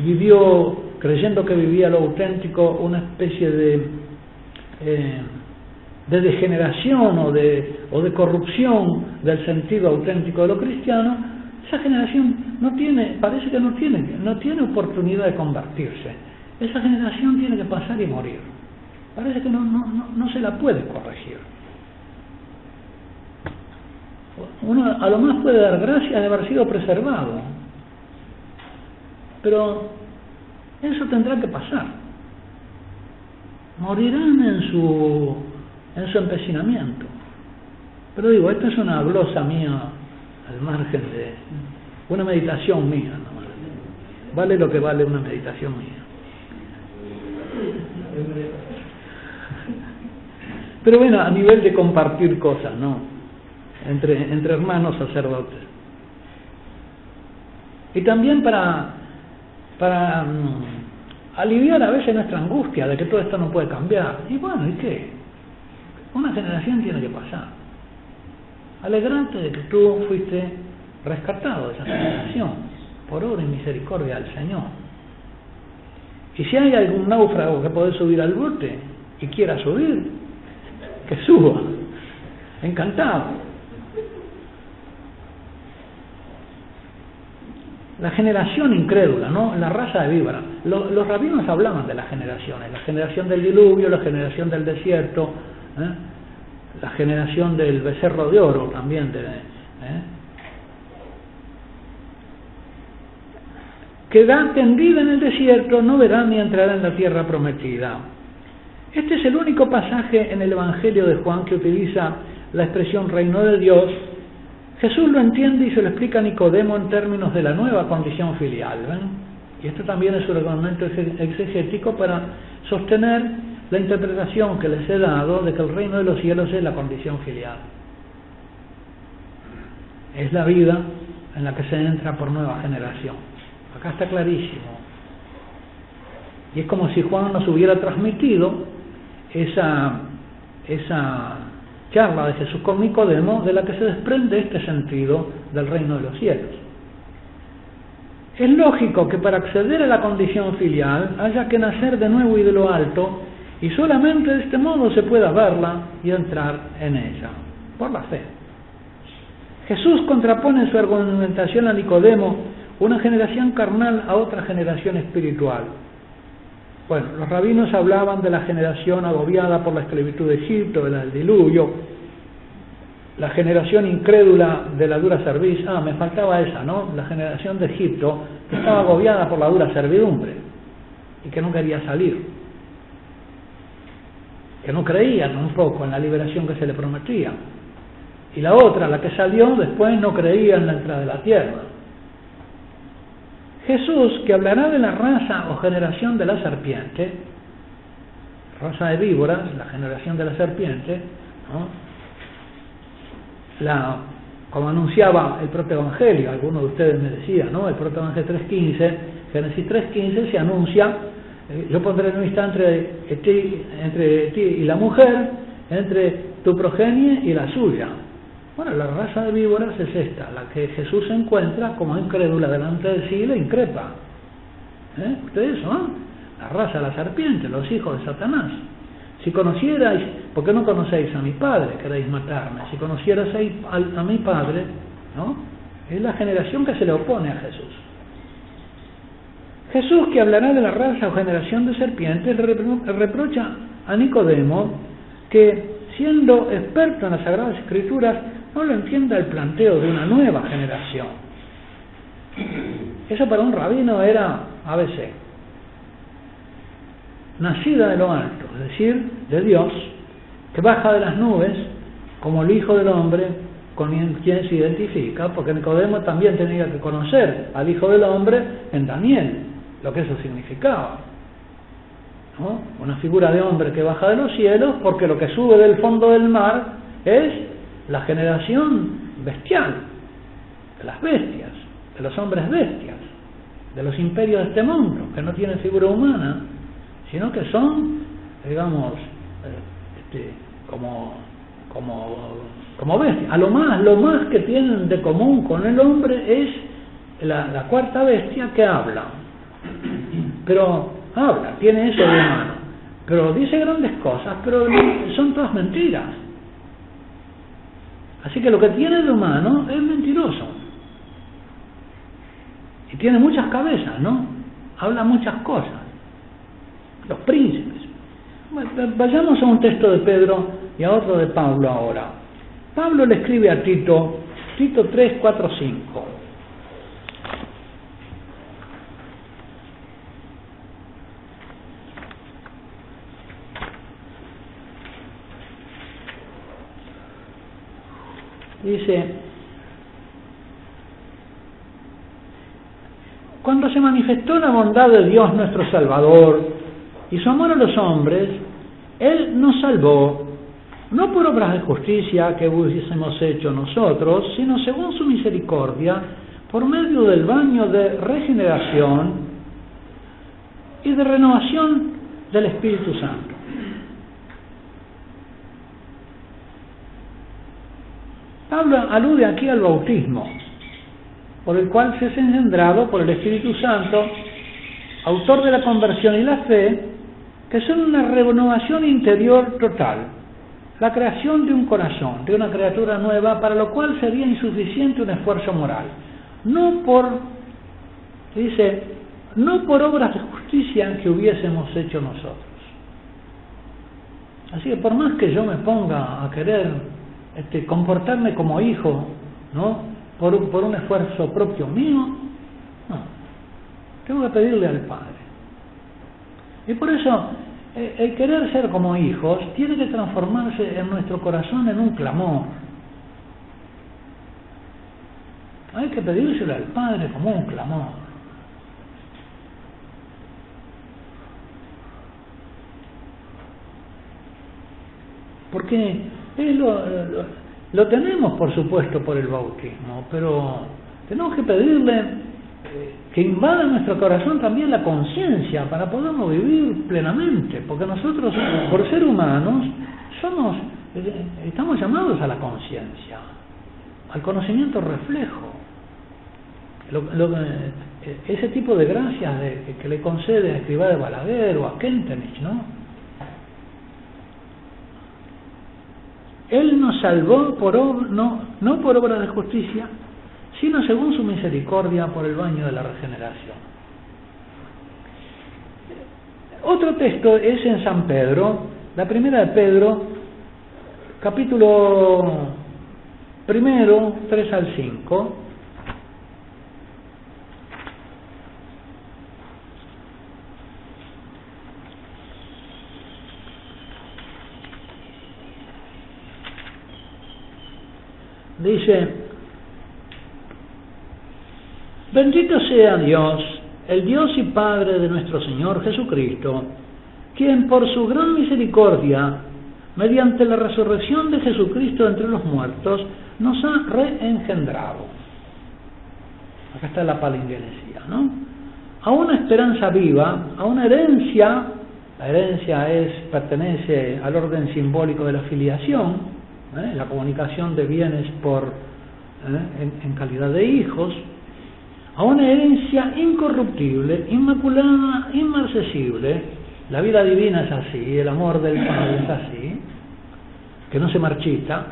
vivió, creyendo que vivía lo auténtico, una especie de degeneración o de corrupción del sentido auténtico de lo cristiano. Esa generación parece que no tiene oportunidad de convertirse. Esa generación tiene que pasar y morir. Parece que no se la puede corregir. Uno a lo más puede dar gracias de haber sido preservado, pero eso tendrá que pasar. Morirán en su empecinamiento. Pero digo, esta es una glosa mía al margen de una meditación mía, ¿no? Vale lo que vale una meditación mía. Pero bueno, a nivel de compartir cosas, ¿no? Entre hermanos sacerdotes. Y también para aliviar a veces nuestra angustia de que todo esto no puede cambiar. Y bueno, ¿y qué? Una generación tiene que pasar. Alegrante de que tú fuiste rescatado de esa generación por obra y misericordia del Señor. Y si hay algún náufrago que puede subir al bote y quiera subir, que suba, encantado. La generación incrédula, ¿no? La raza de víbora. Los rabinos hablaban de las generaciones, la generación del diluvio, la generación del desierto, la generación del becerro de oro también, queda tendida en el desierto, no verá ni entrará en la tierra prometida. Este es el único pasaje en el Evangelio de Juan que utiliza la expresión reino de Dios. Jesús lo entiende y se lo explica a Nicodemo en términos de la nueva condición filial, ¿ven? Y esto también es un argumento exegético para sostener la interpretación que les he dado de que el reino de los cielos es la condición filial. Es la vida en la que se entra por nueva generación. Acá está clarísimo. Y es como si Juan nos hubiera transmitido esa charla de Jesús con Nicodemo, de la que se desprende este sentido del reino de los cielos. Es lógico que para acceder a la condición filial haya que nacer de nuevo y de lo alto, y solamente de este modo se pueda verla y entrar en ella, por la fe. Jesús contrapone en su argumentación a Nicodemo una generación carnal a otra generación espiritual. Bueno, los rabinos hablaban de la generación agobiada por la esclavitud de Egipto, del diluvio, la generación incrédula de la dura cerviz. Me faltaba esa, ¿no? La generación de Egipto, que estaba agobiada por la dura servidumbre y que no quería salir, que no creía tampoco en la liberación que se le prometía. Y la otra, la que salió después, no creía en la entrada de la tierra. Jesús, que hablará de la raza o generación de la serpiente, raza de víboras, la generación de la serpiente, ¿no? Como anunciaba el propio Evangelio, algunos de ustedes me decían, ¿no? El propio Evangelio 3.15, Génesis 3.15 se anuncia, yo pondré enemistad entre ti y la mujer, entre tu progenie y la suya. Bueno, la raza de víboras es esta, la que Jesús encuentra como incrédula delante de sí y le increpa. Ustedes son la raza de la serpiente, los hijos de Satanás. Si conocierais, ¿por qué no conocéis a mi Padre? Queréis matarme. Si conocierais a mi Padre, ¿no? Es la generación que se le opone a Jesús. Jesús, que hablará de la raza o generación de serpientes, reprocha a Nicodemo que, siendo experto en las Sagradas Escrituras, no lo entienda el planteo de una nueva generación. Eso para un rabino era ABC. Nacida de lo alto, es decir, de Dios, que baja de las nubes como el Hijo del Hombre, con quien se identifica, porque Nicodemo también tenía que conocer al Hijo del Hombre en Daniel, lo que eso significaba, ¿no? Una figura de hombre que baja de los cielos, porque lo que sube del fondo del mar es la generación bestial, de las bestias, de los hombres bestias, de los imperios de este mundo, que no tienen figura humana, sino que son, digamos, como bestias. Lo más que tienen de común con el hombre es la cuarta bestia, que habla. Pero habla, tiene eso de humano, pero dice grandes cosas, pero son todas mentiras. Así que lo que tiene de humano es mentiroso. Y tiene muchas cabezas, ¿no? Habla muchas cosas. Los príncipes. Bueno, vayamos a un texto de Pedro y a otro de Pablo ahora. Pablo le escribe a Tito 3, 4, 5. Dice: cuando se manifestó la bondad de Dios nuestro Salvador y su amor a los hombres, Él nos salvó, no por obras de justicia que hubiésemos hecho nosotros, sino según su misericordia, por medio del baño de regeneración y de renovación del Espíritu Santo. Pablo alude aquí al bautismo, por el cual se es engendrado por el Espíritu Santo, autor de la conversión y la fe, que son una renovación interior total, la creación de un corazón, de una criatura nueva, para lo cual sería insuficiente un esfuerzo moral, no por obras de justicia que hubiésemos hecho nosotros. Así que por más que yo me ponga a querer comportarme como hijo, ¿no? Por un esfuerzo propio mío, no. Tengo que pedirle al Padre. Y por eso, el querer ser como hijos tiene que transformarse en nuestro corazón en un clamor. Hay que pedírselo al Padre como un clamor. Porque lo tenemos, por supuesto, por el bautismo, pero tenemos que pedirle que invada nuestro corazón también la conciencia para poderlo vivir plenamente, porque nosotros, por ser humanos, estamos llamados a la conciencia, al conocimiento reflejo. Ese tipo de gracias que le concede a Escrivá de Balaguer o a Kentenich, ¿no? Él nos salvó no por obra de justicia, sino según su misericordia por el baño de la regeneración. Otro texto es en San Pedro, la primera de Pedro, capítulo 1, 3 al 5. Dice: bendito sea Dios, el Dios y Padre de nuestro Señor Jesucristo, quien por su gran misericordia, mediante la resurrección de Jesucristo entre los muertos, nos ha reengendrado. Acá está la palingenesia, ¿no? A una esperanza viva, a una herencia. La herencia pertenece al orden simbólico de la filiación, la comunicación de bienes en calidad de hijos, a una herencia incorruptible, inmaculada, inmarcesible. La vida divina es así, el amor del Padre es así, que no se marchita,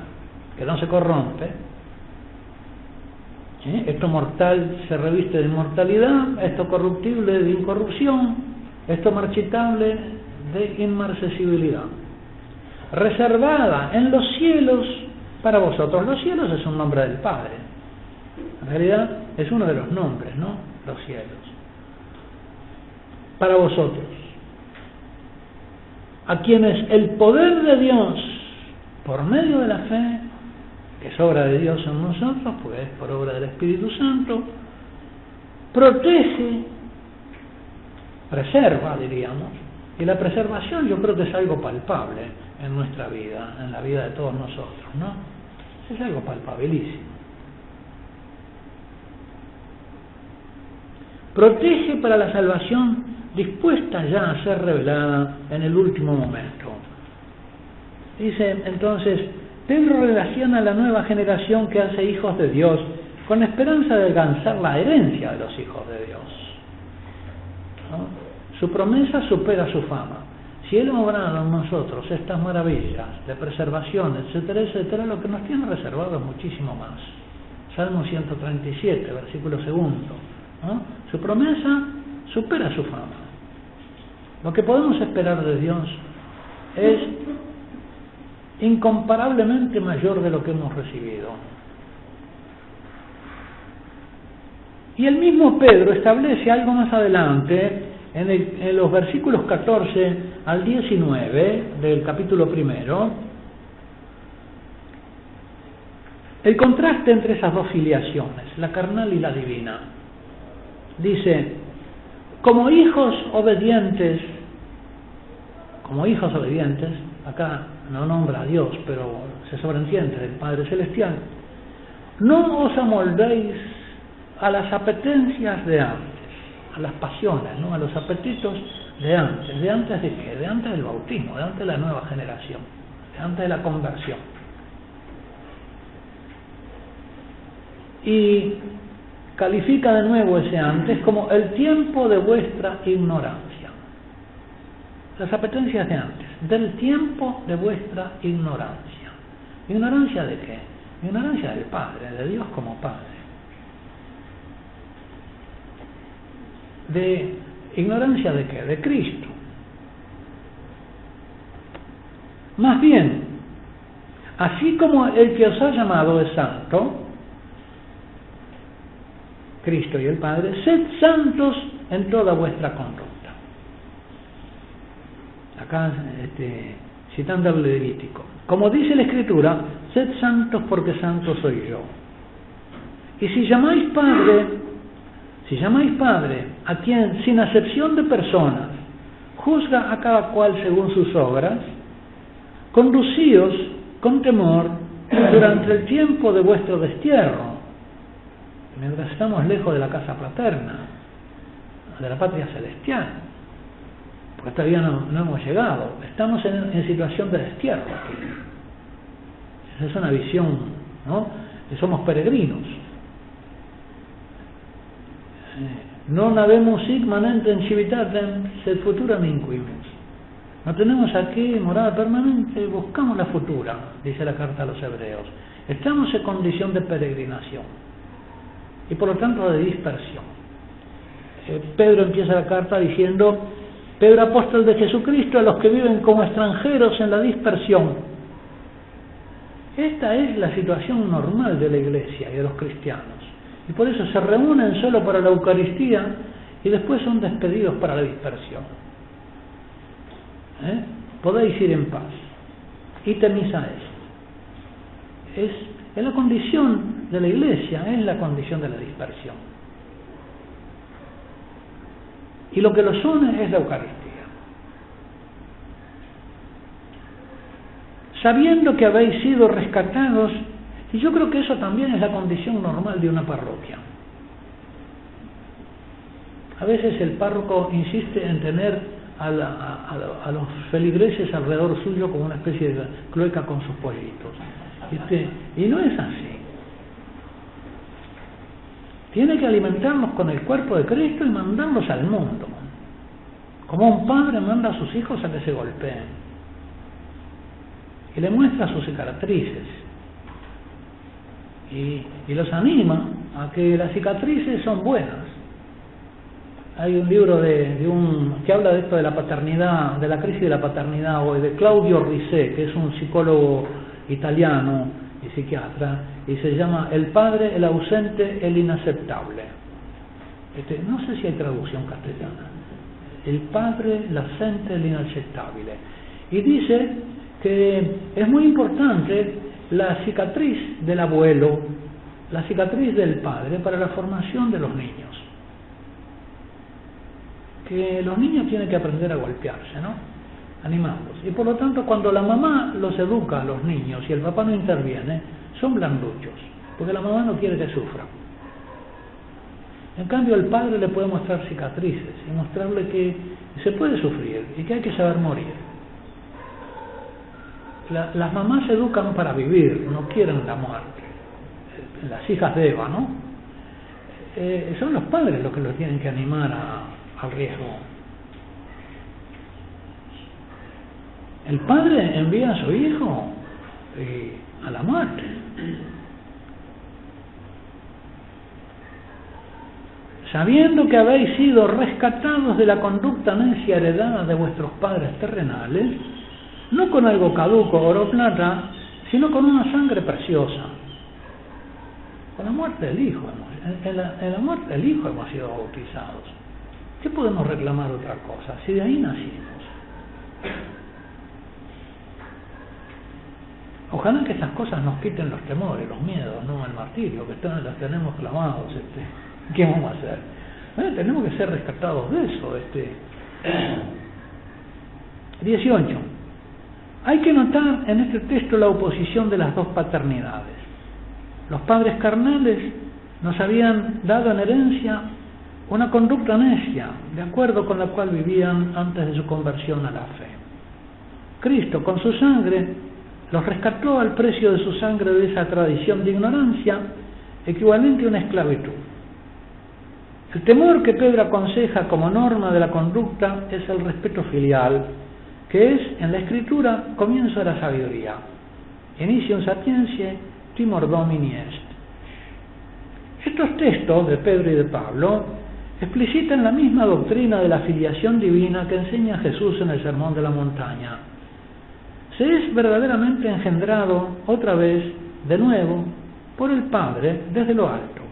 que no se corrompe. Esto mortal se reviste de inmortalidad, esto corruptible de incorrupción, esto marchitable de inmarcesibilidad. Reservada en los cielos para vosotros. Los cielos es un nombre del Padre. En realidad es uno de los nombres, ¿no? Los cielos. Para vosotros, a quienes el poder de Dios, por medio de la fe, que es obra de Dios en nosotros, pues es por obra del Espíritu Santo, protege, preserva, diríamos. Y la preservación yo creo que es algo palpable en nuestra vida, en la vida de todos nosotros, ¿no? Es algo palpabilísimo. Protege para la salvación dispuesta ya a ser revelada en el último momento. Dice entonces, Pedro relaciona a la nueva generación que hace hijos de Dios con la esperanza de alcanzar la herencia de los hijos de Dios, ¿no? Su promesa supera su fama. Si Él ha obrado en nosotros estas maravillas de preservación, etcétera, etcétera, lo que nos tiene reservado es muchísimo más. Salmo 137, versículo 2, ¿no? Su promesa supera su fama. Lo que podemos esperar de Dios es incomparablemente mayor de lo que hemos recibido. Y el mismo Pedro establece algo más adelante en los versículos 14 al 19 del capítulo 1, el contraste entre esas dos filiaciones, la carnal y la divina. Dice: como hijos obedientes, acá no nombra a Dios, pero se sobreentiende del Padre Celestial, no os amoldéis a las apetencias de antes, a las pasiones, ¿no? A los apetitos de antes. ¿De antes de qué? De antes del bautismo, de antes de la nueva generación, de antes de la conversión. Y califica de nuevo ese antes como el tiempo de vuestra ignorancia. Las apetencias de antes, del tiempo de vuestra ignorancia. ¿Ignorancia de qué? Ignorancia del Padre, de Dios como Padre. ¿De ignorancia de qué? De Cristo. Más bien, así como el que os ha llamado es santo, Cristo y el Padre, sed santos en toda vuestra conducta. Acá, citando el Levítico, como dice la Escritura, sed santos porque santo soy yo. Y si llamáis Padre a quien, sin acepción de personas, juzga a cada cual según sus obras, conducíos con temor durante el tiempo de vuestro destierro. mientras estamos lejos de la casa paterna, de la patria celestial, porque todavía no hemos llegado, estamos en situación de destierro aquí. Esa es una visión, ¿no? Que somos peregrinos. Non habemus hic manentem civitatem sed futuram inquimus. No tenemos aquí morada permanente, buscamos la futura, dice la carta a los hebreos. Estamos en condición de peregrinación y por lo tanto de dispersión. Pedro empieza la carta diciendo: Pedro, apóstol de Jesucristo, a los que viven como extranjeros en la dispersión. Esta es la situación normal de la Iglesia y de los cristianos. Y por eso se reúnen solo para la Eucaristía y después son despedidos para la dispersión. Podéis ir en paz. Ite misa es la condición de la Iglesia, es la condición de la dispersión. Y lo que los une es la Eucaristía. Sabiendo que habéis sido rescatados, y yo creo que eso también es la condición normal de una parroquia. A veces el párroco insiste en tener a los feligreses alrededor suyo como una especie de cloaca con sus pollitos. Y no es así. Tiene que alimentarlos con el cuerpo de Cristo y mandarlos al mundo. Como un padre manda a sus hijos a que se golpeen. Y le muestra sus cicatrices. Y los anima a que las cicatrices son buenas. Hay un libro que habla de esto de la paternidad, de la crisis de la paternidad hoy, de Claudio Risset, que es un psicólogo italiano y psiquiatra, y se llama El padre, el ausente, el inaceptable. No sé si hay traducción castellana. El padre, el ausente, el inaceptable. Y dice que es muy importante la cicatriz del abuelo, la cicatriz del padre para la formación de los niños. Que los niños tienen que aprender a golpearse, ¿no? Animarlos. Y por lo tanto, cuando la mamá los educa a los niños y el papá no interviene, son blanduchos, porque la mamá no quiere que sufran. En cambio, el padre le puede mostrar cicatrices y mostrarle que se puede sufrir y que hay que saber morir. Las mamás educan para vivir, no quieren la muerte. Las hijas de Eva, ¿no? Son los padres los que los tienen que animar al riesgo. El padre envía a su hijo a la muerte. Sabiendo que habéis sido rescatados de la conducta necia heredada de vuestros padres terrenales, no con algo caduco, oro o plata, sino con una sangre preciosa. Con la muerte del Hijo, en la muerte del Hijo hemos sido bautizados. ¿Qué podemos reclamar otra cosa si de ahí nacimos? Ojalá que estas cosas nos quiten los temores, los miedos, no el martirio, que los tenemos clavados. ¿Qué vamos a hacer? Tenemos que ser rescatados de eso. 18. Hay que notar en este texto la oposición de las dos paternidades. Los padres carnales nos habían dado en herencia una conducta necia, de acuerdo con la cual vivían antes de su conversión a la fe. Cristo, con su sangre, los rescató al precio de su sangre de esa tradición de ignorancia, equivalente a una esclavitud. El temor que Pedro aconseja como norma de la conducta es el respeto filial, que es, en la Escritura, comienzo de la sabiduría. Initium sapientiae, timor domini est. Estos textos de Pedro y de Pablo explicitan la misma doctrina de la filiación divina que enseña Jesús en el Sermón de la Montaña. Se es verdaderamente engendrado otra vez, de nuevo, por el Padre desde lo alto.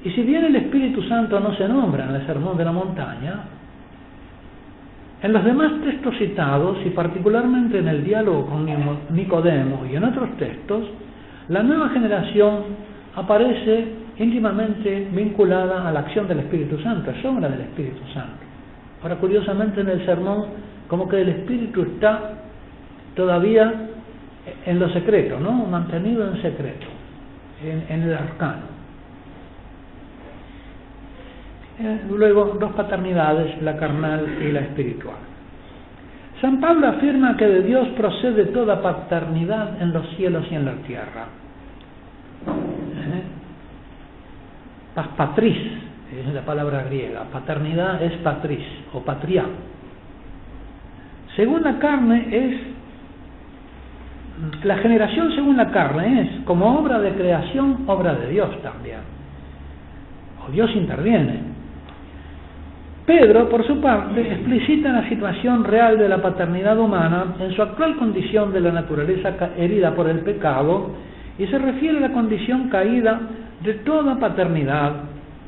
Y si bien el Espíritu Santo no se nombra en el Sermón de la Montaña, en los demás textos citados, y particularmente en el diálogo con Nicodemo y en otros textos, la nueva generación aparece íntimamente vinculada a la acción del Espíritu Santo, es obra del Espíritu Santo. Ahora, curiosamente, en el sermón, como que el Espíritu está todavía en lo secreto, ¿no? Mantenido en secreto, en el arcano. Luego, dos paternidades, la carnal y la espiritual. San Pablo afirma que de Dios procede toda paternidad en los cielos y en la tierra. Patris es la palabra griega, paternidad es patris o patria. Según la carne la generación según la carne es como obra de creación, obra de Dios también. O Dios interviene. Pedro, por su parte, explicita la situación real de la paternidad humana en su actual condición de la naturaleza herida por el pecado y se refiere a la condición caída de toda paternidad,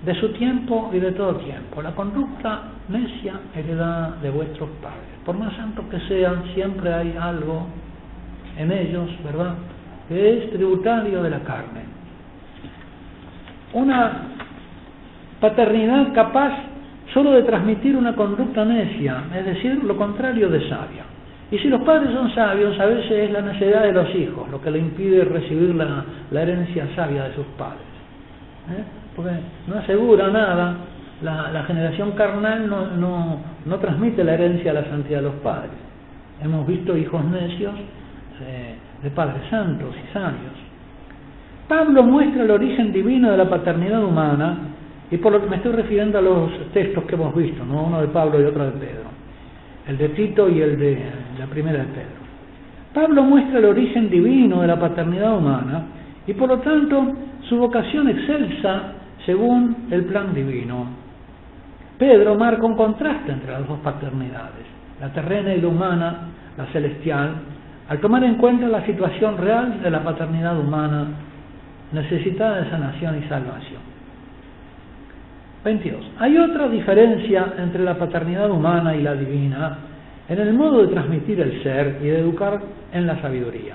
de su tiempo y de todo tiempo. La conducta necia heredada de vuestros padres. Por más santos que sean, siempre hay algo en ellos, ¿verdad?, que es tributario de la carne. Una paternidad capaz solo de transmitir una conducta necia, es decir, lo contrario de sabia. Y si los padres son sabios, a veces es la necedad de los hijos lo que le impide recibir la herencia sabia de sus padres. Porque no asegura nada, la generación carnal no transmite la herencia a la santidad de los padres. Hemos visto hijos necios de padres santos y sabios. Pablo muestra el origen divino de la paternidad humana, y por lo que me estoy refiriendo a los textos que hemos visto, ¿no? Uno de Pablo y otro de Pedro, el de Tito y el de la primera de Pedro. Pablo muestra el origen divino de la paternidad humana y por lo tanto su vocación excelsa según el plan divino. Pedro marca un contraste entre las dos paternidades, la terrena y la humana, la celestial, al tomar en cuenta la situación real de la paternidad humana necesitada de sanación y salvación. 22. Hay otra diferencia entre la paternidad humana y la divina en el modo de transmitir el ser y de educar en la sabiduría.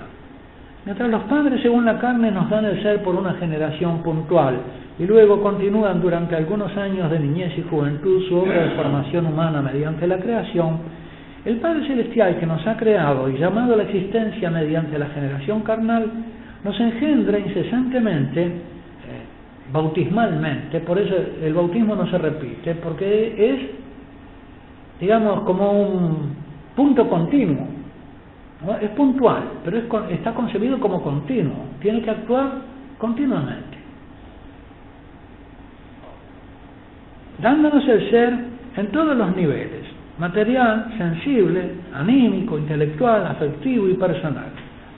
Mientras los padres según la carne nos dan el ser por una generación puntual y luego continúan durante algunos años de niñez y juventud su obra de formación humana mediante la creación, el Padre Celestial que nos ha creado y llamado a la existencia mediante la generación carnal nos engendra incesantemente, bautismalmente. Por eso el bautismo no se repite, porque es, digamos, como un punto continuo, ¿no? Es puntual, pero está concebido como continuo, tiene que actuar continuamente, dándonos el ser en todos los niveles: material, sensible, anímico, intelectual, afectivo y personal.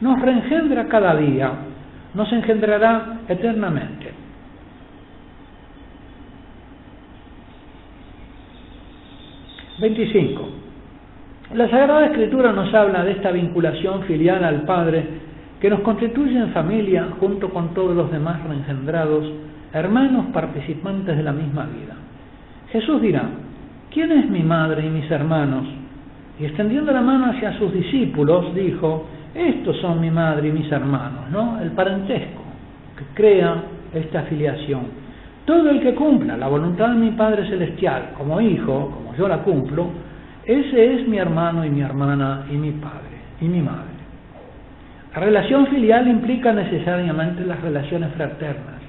Nos reengendra cada día, nos engendrará eternamente. 25. La Sagrada Escritura nos habla de esta vinculación filial al Padre que nos constituye en familia junto con todos los demás reengendrados, hermanos participantes de la misma vida. Jesús dirá: ¿quién es mi madre y mis hermanos? Y extendiendo la mano hacia sus discípulos dijo: estos son mi madre y mis hermanos, ¿no? El parentesco que crea esta filiación. Todo el que cumpla la voluntad de mi Padre Celestial como hijo, como yo la cumplo, ese es mi hermano y mi hermana y mi padre y mi madre. La relación filial implica necesariamente las relaciones fraternas.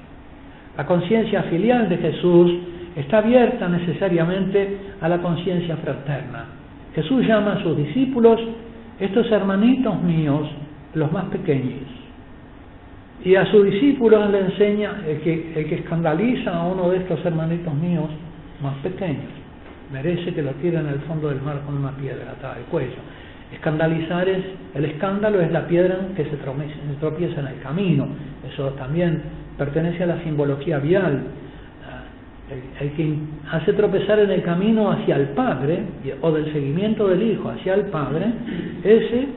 La conciencia filial de Jesús está abierta necesariamente a la conciencia fraterna. Jesús llama a sus discípulos estos hermanitos míos, los más pequeños. Y a sus discípulos le enseña el que escandaliza a uno de estos hermanitos míos más pequeños merece que lo tiren al fondo del mar con una piedra atada al cuello. Escandalizar el escándalo es la piedra que se tropieza en el camino. Eso también pertenece a la simbología vial. El que hace tropezar en el camino hacia el Padre, o del seguimiento del Hijo hacia el Padre, ese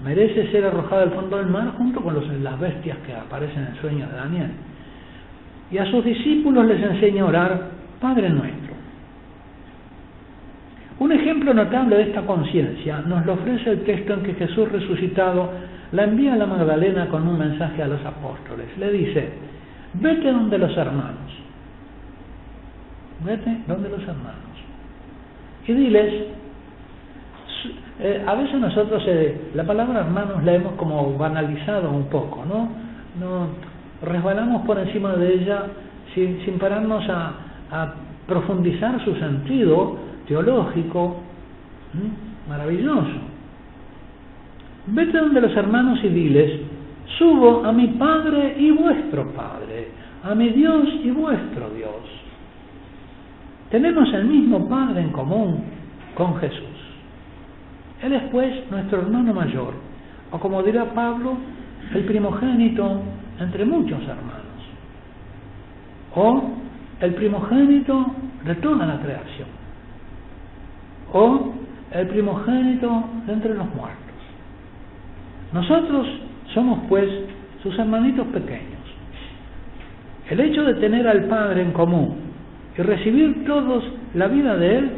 merece ser arrojado al fondo del mar junto con las bestias que aparecen en el sueño de Daniel. Y a sus discípulos les enseña a orar Padre Nuestro. Un ejemplo notable de esta conciencia nos lo ofrece el texto en que Jesús resucitado la envía a la Magdalena con un mensaje a los apóstoles. Le dice: vete donde los hermanos, vete donde los hermanos y diles. A veces nosotros la palabra hermanos la hemos como banalizado un poco, ¿no? Resbalamos por encima de ella sin pararnos a profundizar su sentido teológico. Maravilloso. Vete donde los hermanos y diles: subo a mi Padre y vuestro Padre, a mi Dios y vuestro Dios. Tenemos el mismo Padre en común con Jesús. Él es pues nuestro hermano mayor, o como dirá Pablo, el primogénito entre muchos hermanos, o el primogénito de toda la creación, o el primogénito de entre los muertos. Nosotros somos pues sus hermanitos pequeños. El hecho de tener al Padre en común y recibir todos la vida de Él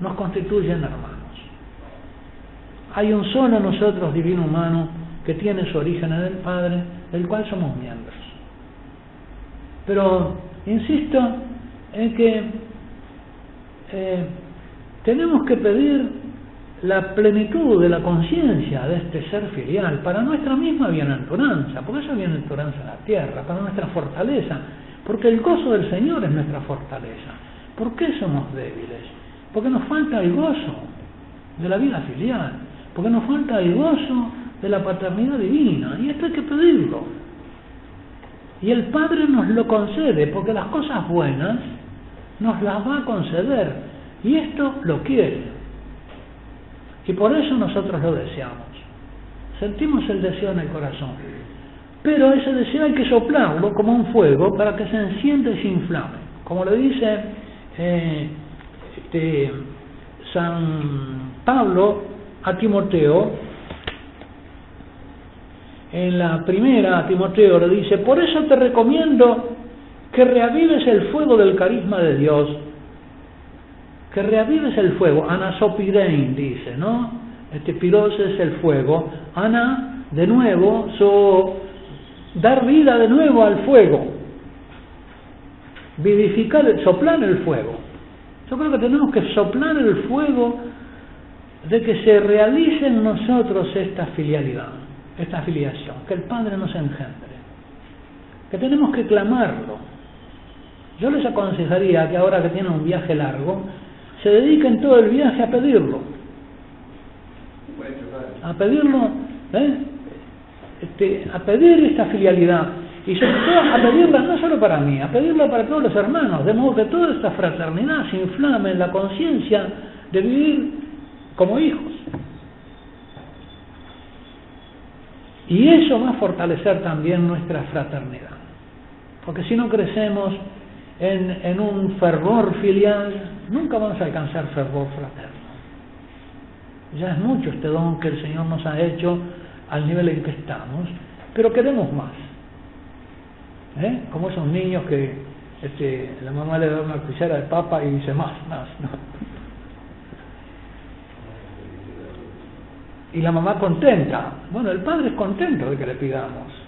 nos constituyen hermanos. Hay un solo nosotros, divino humano, que tiene su origen en el Padre, del cual somos miembros. Pero insisto en que tenemos que pedir la plenitud de la conciencia de este ser filial para nuestra misma bienaventuranza, porque esa bienaventuranza en la tierra, para nuestra fortaleza, porque el gozo del Señor es nuestra fortaleza. ¿Por qué somos débiles? Porque nos falta el gozo de la vida filial, porque nos falta el gozo de la paternidad divina, y esto hay que pedirlo. Y el Padre nos lo concede, porque las cosas buenas nos las va a conceder, y esto lo quiere. Y por eso nosotros lo deseamos. Sentimos el deseo en el corazón. Pero ese deseo hay que soplarlo como un fuego para que se encienda y se inflame. Como le dice San Pablo a Timoteo, en la primera a Timoteo le dice: por eso te recomiendo que reavives el fuego del carisma de Dios. Que reavives el fuego, anasopirein dice, ¿no? Piros es el fuego, ana, de nuevo, dar vida de nuevo al fuego, vivificar, soplar el fuego. Yo creo que tenemos que soplar el fuego de que se realice en nosotros esta filialidad, esta filiación, que el Padre nos engendre, que tenemos que clamarlo. Yo les aconsejaría que ahora que tienen un viaje largo, se dediquen todo el viaje a pedirlo, a pedir esta filialidad, y sobre todo a pedirla no solo para mí, a pedirla para todos los hermanos, de modo que toda esta fraternidad se inflame en la conciencia de vivir como hijos. Y eso va a fortalecer también nuestra fraternidad, porque si no crecemos en un fervor filial, nunca vamos a alcanzar fervor fraterno. Ya es mucho este don que el Señor nos ha hecho al nivel en que estamos, pero queremos más. Como esos niños que la mamá le da una cuchara de papa y dice más, ¿no? Y la mamá contenta. Bueno, el Padre es contento de que le pidamos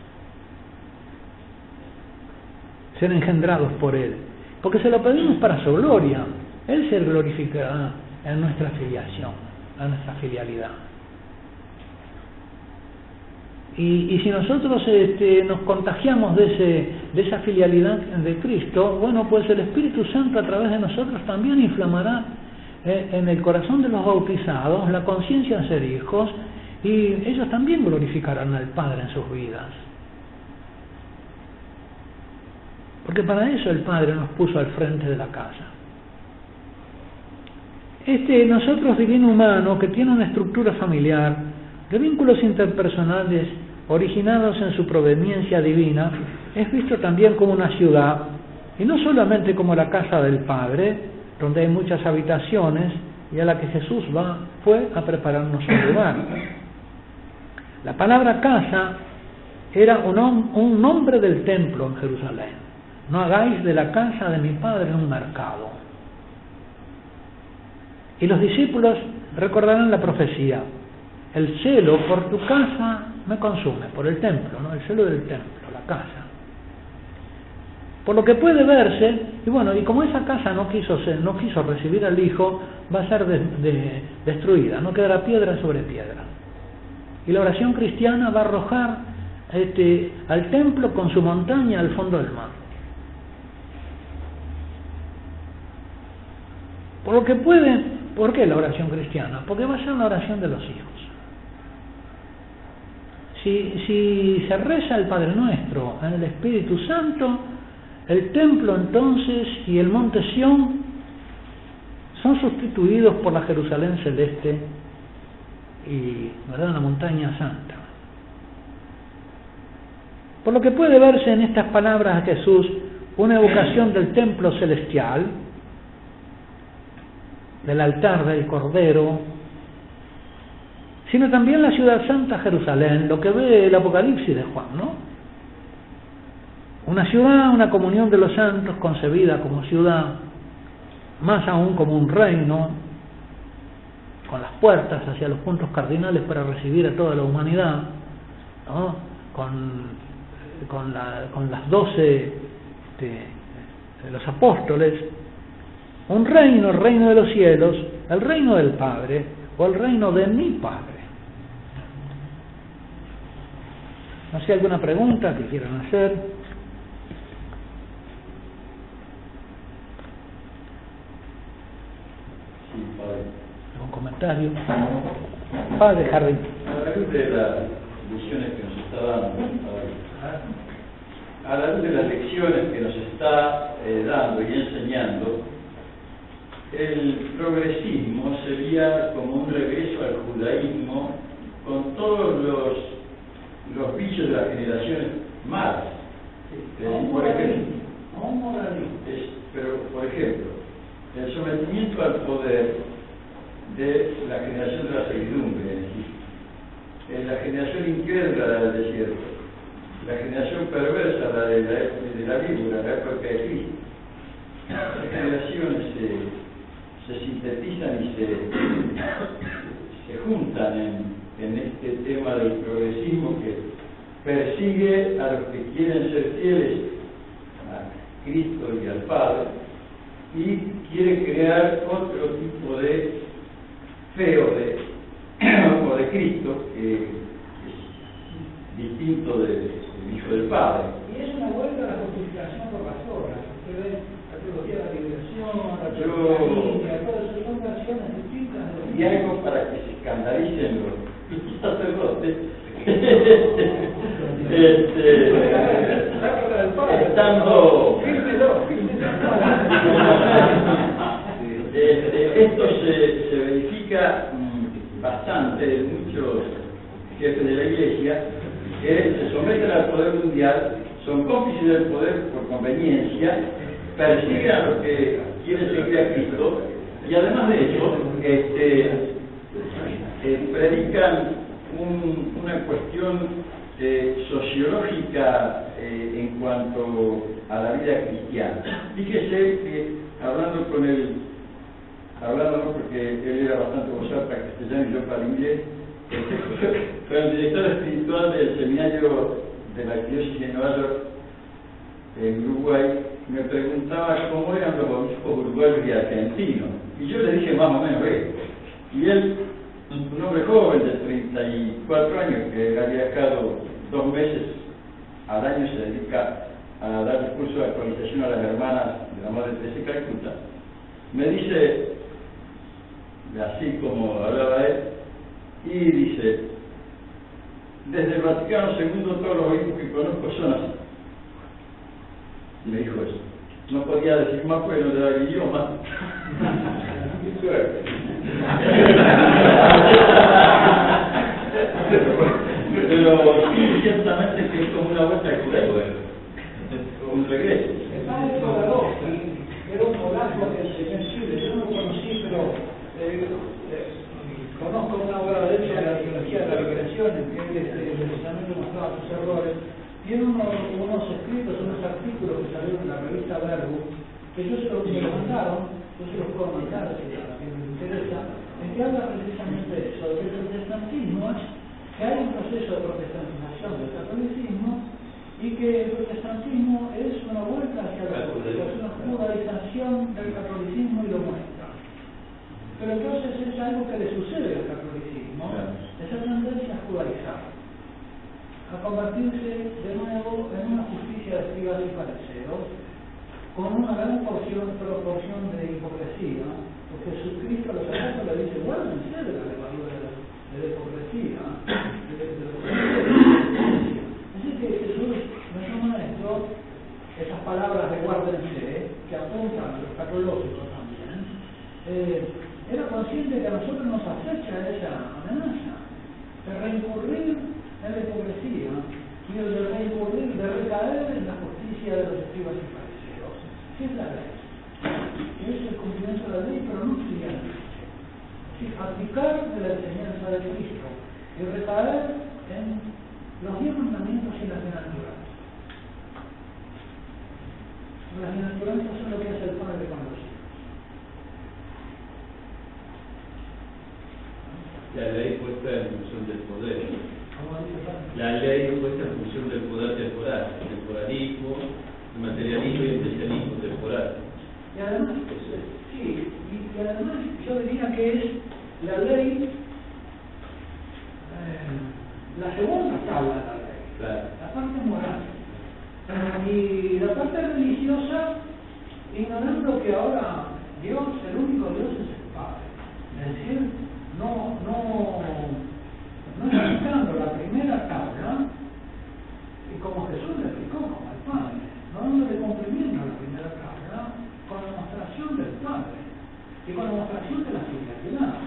ser engendrados por Él, porque se lo pedimos para su gloria. Él se glorificará en nuestra filiación, en nuestra filialidad. Y si nosotros nos contagiamos de esa filialidad de Cristo, bueno, pues el Espíritu Santo a través de nosotros también inflamará en el corazón de los bautizados la conciencia de ser hijos, y ellos también glorificarán al Padre en sus vidas. Porque para eso el Padre nos puso al frente de la casa. Nosotros, divino humano, que tiene una estructura familiar, de vínculos interpersonales originados en su proveniencia divina, es visto también como una ciudad, y no solamente como la casa del Padre, donde hay muchas habitaciones, y a la que Jesús fue a prepararnos un lugar. La palabra casa era un nombre del templo en Jerusalén. No hagáis de la casa de mi Padre un mercado. Y los discípulos recordarán la profecía: el celo por tu casa me consume, por el templo, ¿no? El celo del templo, la casa. Por lo que puede verse, y bueno, y como esa casa no quiso recibir al Hijo, va a ser destruida, no quedará piedra sobre piedra. Y la oración cristiana va a arrojar al templo con su montaña al fondo del mar. Por lo que puede, ¿por qué la oración cristiana? Porque va a ser la oración de los hijos. Si se reza el Padre Nuestro en el Espíritu Santo, el templo entonces y el monte Sión son sustituidos por la Jerusalén celeste y, ¿verdad?, la montaña santa. Por lo que puede verse en estas palabras de Jesús una evocación del templo celestial, del altar del Cordero, sino también la ciudad santa Jerusalén, lo que ve el Apocalipsis de Juan, ¿no? Una ciudad, una comunión de los santos concebida como ciudad, más aún como un reino, con las puertas hacia los puntos cardinales para recibir a toda la humanidad, ¿no? Con las 12 de los apóstoles, un reino, el reino de los cielos, el reino del Padre o el reino de mi Padre. No sé, ¿alguna pregunta que quieran hacer? Sí, padre. ¿Algún comentario? Padre Harry. A la luz de las lecciones que nos está dando, a la luz de las lecciones que nos está dando y enseñando, el progresismo sería como un regreso al judaísmo con todos los vicios de las generaciones malas. Por ejemplo, el sometimiento al poder de la generación de la servidumbre en Egipto, la generación incrédula, la del desierto, la generación perversa, la de la víbora, la época de Cristo. Las generaciones se sintetizan y se juntan en este tema del progresismo que persigue a los que quieren ser fieles a Cristo y al Padre y quiere crear otro tipo de fe o de Cristo que es distinto del Hijo del Padre. Y es una vuelta a la justificación por las obras. Usted ve la teología de la liberación, la teología, todas esas son versiones distintas. Y algo para que se escandalicen los sacerdotes. Esto se verifica bastante en muchos jefes de la Iglesia que se someten al poder mundial, son cómplices del poder por conveniencia, persiguen a los que quieren seguir a Cristo y además de eso predican una cuestión sociológica en cuanto a la vida cristiana. Fíjese que hablando porque él era bastante gozado para castellano y yo para inglés, con el director espiritual del seminario de la Arquidiócesis de Nueva York en Uruguay, me preguntaba cómo eran los obispos uruguayos y argentinos, y yo le dije más o menos esto, y él, un hombre joven de 34 años que ha viajado 2 meses al año, se dedica a dar discursos de actualización a las hermanas de la Madre Teresa de Calcuta, me dice, así como hablaba él, y dice, desde el Vaticano II todos los obispos que conozco son así. Y me dijo eso. No podía decir más porque no le daba el idioma. ¡Qué suerte! Pero sí, ciertamente que es como una vuelta al judaísmo, como un regreso. El padre Pavarotti era un polaco que se en Chile, yo no lo conocí, pero conozco una obra de hecho de la teología de la liberación, en que él precisamente mostraba sus errores. Tiene unos escritos, unos artículos que salieron en la revista Verbo, que me lo mandaron, yo se los puedo mandar si a alguien me interesa, en que habla precisamente de eso, de que el protestantismo es que hay un proceso de protestantización del catolicismo y que el protestantismo es una vuelta hacia la judaización del catolicismo y lo muestra. Pero entonces es algo que le sucede al catolicismo, esa tendencia a judaizar, a convertirse de nuevo en una justicia de escribas y fariseos, con una gran proporción de hipocresía, Porque Jesucristo a los apóstoles le dice, guárdense de la levadura de la hipocresía, Así que Jesús, nuestro maestro, esas palabras de guárdense, que apuntan a lo escatológico también, era consciente que a nosotros nos acecha esa amenaza de reincurrir en la hipocresía y de reincurrir, de recaer en la justicia de los escribas y fariseos. ¿Qué es la ley? Es el cumplimiento de la ley, pero no siguiente. Abdicar de la enseñanza de Cristo y recaer en los 10 mandamientos y las bienaventuranzas. Las bienaventuranzas son lo que hace el Padre con los hijos. La ley puesta en función del poder. ¿Cómo dice el Padre? La ley puesta en función del poder temporal, el temporalismo, el materialismo y el especialismo temporal. Y además, sí, y además yo diría que es la ley, la segunda tabla de la ley, Claro. la parte moral. Y la parte religiosa, ignorando que ahora Dios, el único Dios es el Padre. Es decir, no explicando la primera tabla, y como Jesús le explicó como el Padre, no dándole cumplimiento a la primera tabla, con la demostración del Padre y con la demostración de la fidelidad.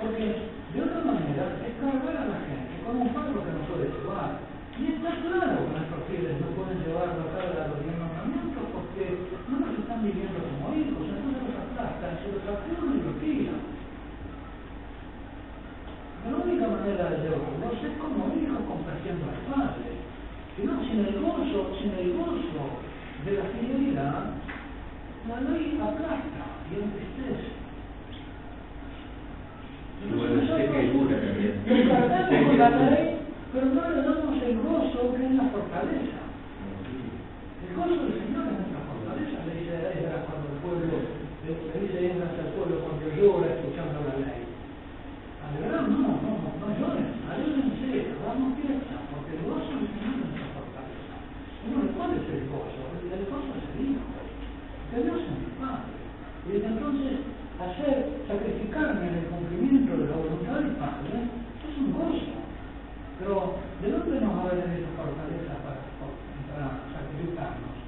Porque de otra manera es cargar a la gente con un fardo que no puede llevar. Y está claro que nuestros fieles no pueden llevar la carga de los 10 mandamientos porque no los están viviendo como hijos, entonces los aplastan, se los acuerdan y los tiran. La única manera de llevarlos es como hijos complaciendo al Padre. Si no, sin el gozo de la fidelidad, la ley aplasta y entristece. Bueno, sé que es una también. Nos cargamos con la ley, pero no le damos el gozo que es la fortaleza. El gozo del Señor es nuestra fortaleza, le dice Esdras cuando el pueblo, le dice Esdras al pueblo cuando llora escuchando la ley. Alegrad, no lloren, alégrense, damos fiesta, porque el gozo del Señor es nuestra fortaleza. Bueno, ¿cuál es el gozo? El gozo es el Hijo, que Dios es mi Padre. Y desde entonces, sacrificarme en el cumplimiento de la voluntad del Padre es un gozo. Pero, ¿de dónde nos va a venir esa fortaleza para sacrificarnos?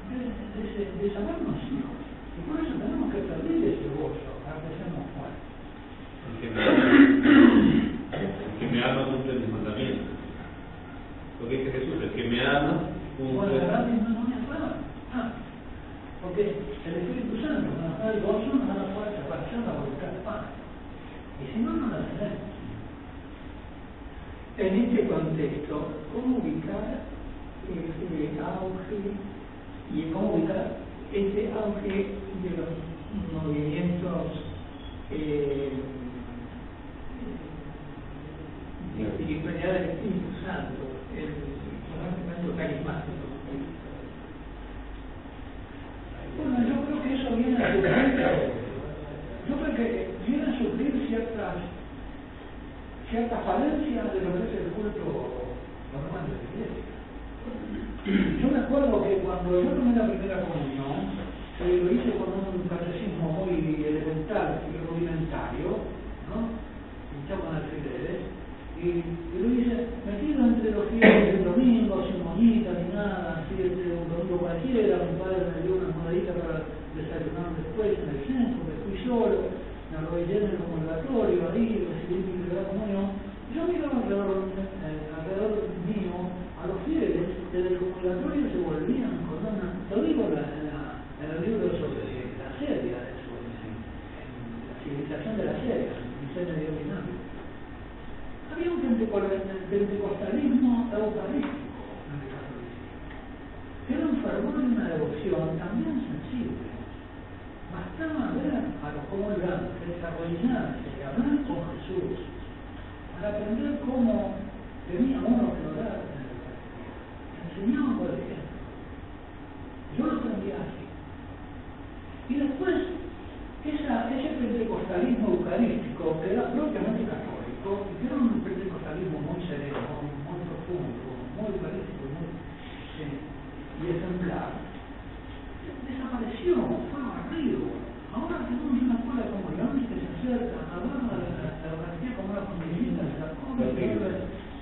De sabernos hijos. Y por eso tenemos que pedir ese gozo para que seamos fuertes. El que me ama cumple mis mandamientos. Lo que dice Jesús, el que me ama cumple. Porque el Espíritu Santo nos da el gozo, nos da la fuerza para hacer la voluntad del Padre. Y si no, no la tenemos. En este contexto, ¿cómo ubicar este auge y cómo ubicar este auge de los movimientos de espiritualidad del Espíritu Santo, el movimiento carismático? Bueno, yo creo que eso viene a suplir ciertas falencias de lo que es el culto normal de la iglesia. Yo me acuerdo que cuando yo tomé la primera comunión, lo hice con un catecismo muy elemental y rudimentario, ¿no? Hinchado con alfileres, y lo hice metido entre los fieles del domingo, sin monita ni nada, así un domingo cualquiera. Mi padre me dio una monedita para desayunar después en el centro, me fui solo, me arrodillé en el comulgatorio, ahí recibí mi primera comunión. Yo miraba alrededor mío a los fieles, desde el comulgatorio se volvían con una, lo digo en el libro sobre la Seria, en la civilización de la Seria, en el medio dinámico. Había un pentecostalismo eucarístico en el catolicismo, que era un fervor y una devoción también sensible. Bastaba ver a los comulgantes arrodillarse y hablar con Jesús para aprender cómo tenía uno que orar en el Eucaristía. Enseñaban por ejemplo. Yo lo aprendí así. Y después, ese pentecostalismo eucarístico que era propiamente católico, que era un pentecostalismo muy sereno, muy profundo, muy eucarístico y ejemplar, desapareció, fue barrido. Ahora tenemos una escuela de comuniones que se acerca a hablar de la Eucaristía como una familia, se la come,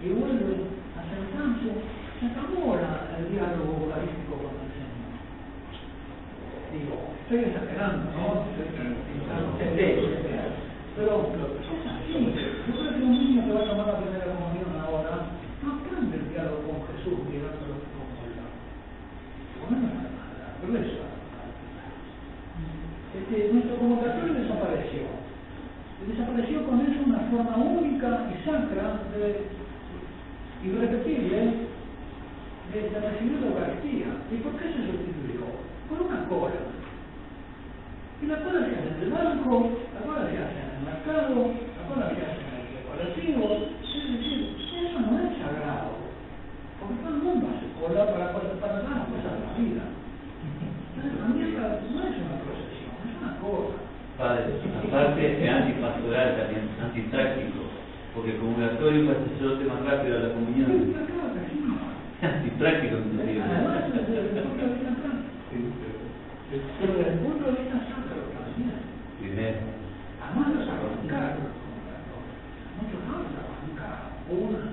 y vuelve a sentarse. Se acabó el diálogo eucarístico con el Señor. Digo, estoy exagerando, ¿no? Pero es así. Yo creo que un niño que va a tomar la primera comunión ahora no aprende el diálogo con Jesús mirándolo como la. Por lo menos la presa. Nuestro convocatorio desapareció. Desapareció con eso una forma única y sacra y irrepetible de recibir la Eucaristía. ¿Y por qué se sustituyó? Por una cola. Y la cola se hace en el banco, la cola se hace en el mercado, la cola se hace en el decorativo. Es decir, eso no es sagrado. Porque todo el mundo hace cola para dar las cosas de la vida. Entonces, la misa no es una procesión, es una cola. Padre, aparte es antipastoral también, antipráctico, porque el comulgatorio para el sacerdote más rápido a la comunión. Claro que sí. Antipráctico, inclusive. Además, desde el punto de vista práctico. Pero desde el punto de vista sacro también. Primero. Además los arrancar, muchos hablan de arrancar una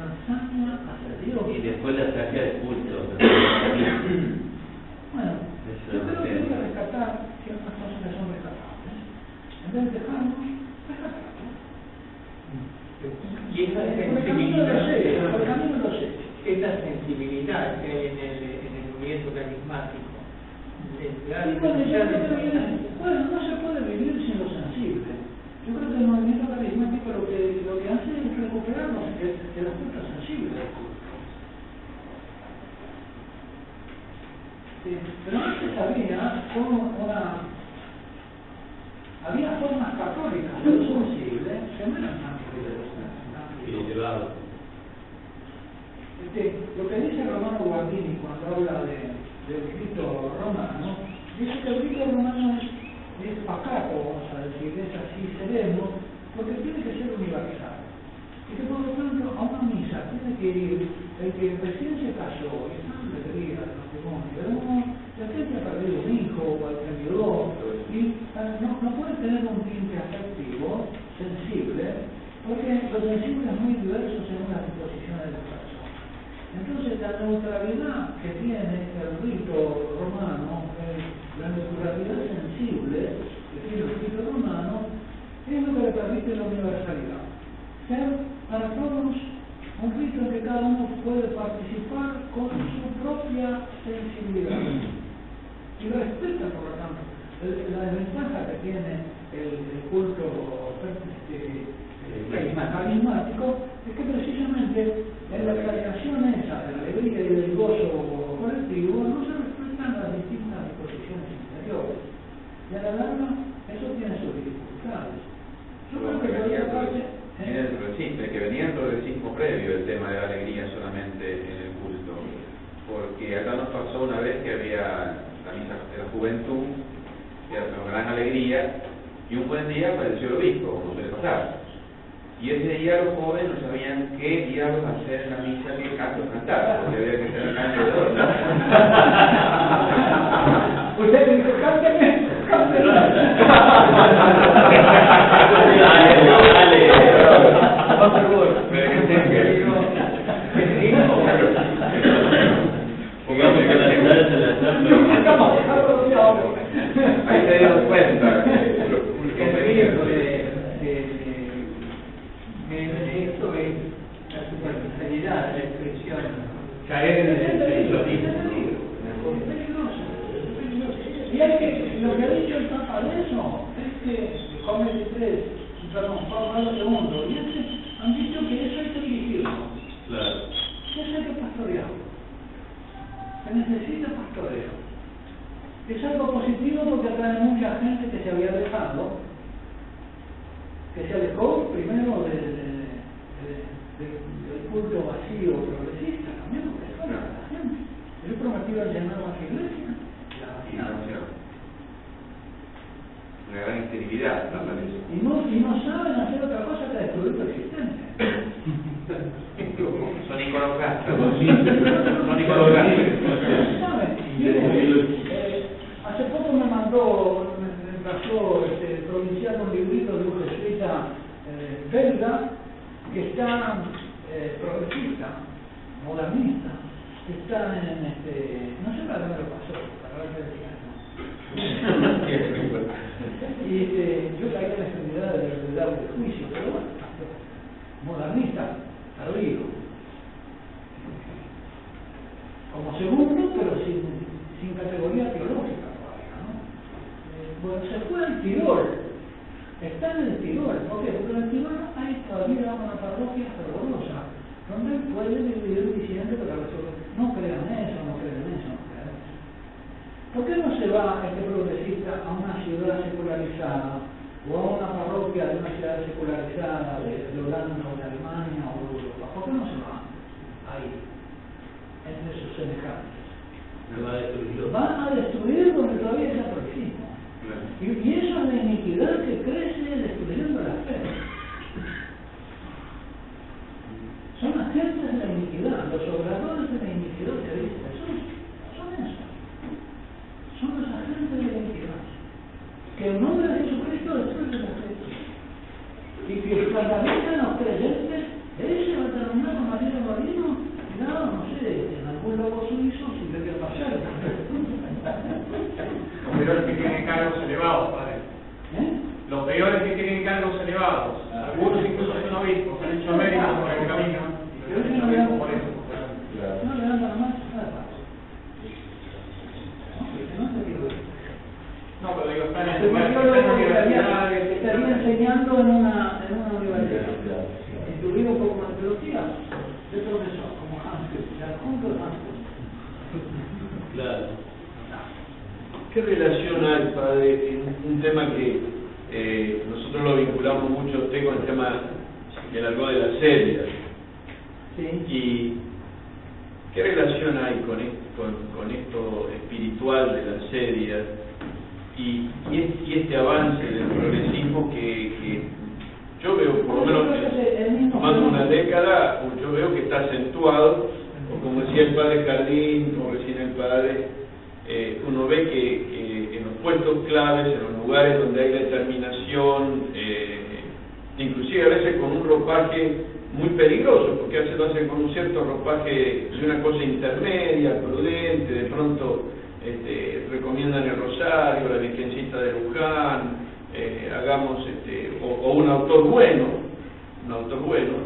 hazaña hacia Dios. Y después la traje del culto. Bueno, yo creo que hay que rescatar ciertas cosas que son rescatables. En vez de dejarnos, rescatarnos. Y esa sensibilidad que hay en el movimiento carismático. No se puede vivir sin lo sensible. Yo creo que el movimiento carismático lo que hace es recuperarnos de los puntos sensibles del culto. Pero antes había formas católicas de lo sensible que no eran tan elevado. Lo que dice Romano Guardini cuando habla del rito romano, dice que el rito romano es pacato, vamos a decir, es así sereno, porque tiene que ser universal. Y que por lo tanto a una misa tiene que ir el que recién se casó y está en alegría del matrimonio, el que ha perdido un hijo o el que violó, y no puede tener un tinte afectivo, sensible, porque los sensibles es muy diversos según las disposiciones de la persona. Entonces la neutralidad que tiene el rito romano, la neutralidad sensible que tiene el rito romano, es lo que le permite la universalidad. Ser para todos un rito en que cada uno puede participar con su propia sensibilidad. Y respeta, por lo tanto, la desventaja que tiene el culto carismático es que precisamente en la exaltación esa de la alegría y del gozo colectivo no se respetan las distintas disposiciones interiores. Y a la larga eso tiene sus dificultades. Yo creo que la otra parte... que venía el progresismo previo el tema de la alegría solamente en el culto, porque acá nos pasó una vez que había la misa de la juventud, que era una gran alegría, y un buen día apareció el obispo, como suele pasar. Y ese día los jóvenes no sabían qué diablos hacer en la misa, qué canto cantar, porque había que ser el canto de oro. Usted me dijo, cánteme, cánteme. Pongamos que la entrada se la Ahí se dieron cuenta El riesgo de esto es la superficialidad de la expresión. Caer en el sensacionismo. Y es que lo que ha dicho el Papa de eso es que Juan Pablo II y han dicho que eso hay que dirigirlo. Claro. Eso hay que pastorearlo. Se necesita pastoreo. Es algo positivo porque atrae mucha gente que se había dejado, que se alejó primero del culto vacío progresista, también porque es fuera de la gente. Yo prometí llenar las iglesias, la vaciaron. Una gran esterilidad, y no saben hacer otra cosa que destruir tu existencia. son iconoclastas. Son iconoclastas. Hace poco me pasó no sé para qué me lo pasó, para ver qué decía, ¿no? Y yo caí en la extremidad de dar el juicio, pero bueno, modernista, tardío. Como segundo, pero sin categoría teológica todavía, ¿no? Bueno, se fue al Tirol, está en el Tirol. ¿Por qué? Porque en el Tirol hay todavía una parroquia fervorosa, donde puede vivir diciendo que no crean eso, no crean eso, no crean eso. ¿Por qué no se va este progresista a una ciudad secularizada o a una parroquia de una ciudad secularizada de Holanda o de Alemania o de Europa? ¿Por qué no se va ahí, entre sus semejantes? Lo va a destruir. Lo van a destruir donde todavía es catolicismo. Y eso es la iniquidad que crece destruyendo la fe. Son agentes de la iniquidad, los obradores de la iniquidad que dice Jesús. Son eso. Son los agentes de la iniquidad. Que en nombre de Jesucristo destruye la fe. Y que escandalizan a los creyentes, ese va a terminar con María Marino, no sé, en algún lobo suizo si le voy a pasar. Los peores que tienen cargos elevados, padre. Los peores que tienen cargos elevados. Algunos incluso son obispos, han hecho méritos por el camino. Pero eso no le dan por eso. No le dan para más, nada. No, pero digo, están en la universidad. estaría enseñando en una universidad. Si tuviera un poco más de teología, de profesor, como Hansel, ya junto de Hansel. Claro. ¿Qué relación hay, padre, en un tema que nosotros lo vinculamos mucho a usted con el tema del algo de las serias? Sí. ¿Y qué relación hay con esto espiritual de las serias y este avance del progresismo que yo veo, por lo menos tomando una década, yo veo que está acentuado, o como decía el padre Jardín, o recién el padre, uno ve que en los puestos claves, en los lugares donde hay determinación, inclusive a veces con un ropaje muy peligroso, porque a veces lo hacen con un cierto ropaje de una cosa intermedia, prudente, de pronto recomiendan el rosario, la Virgencita de Luján, hagamos o un autor bueno,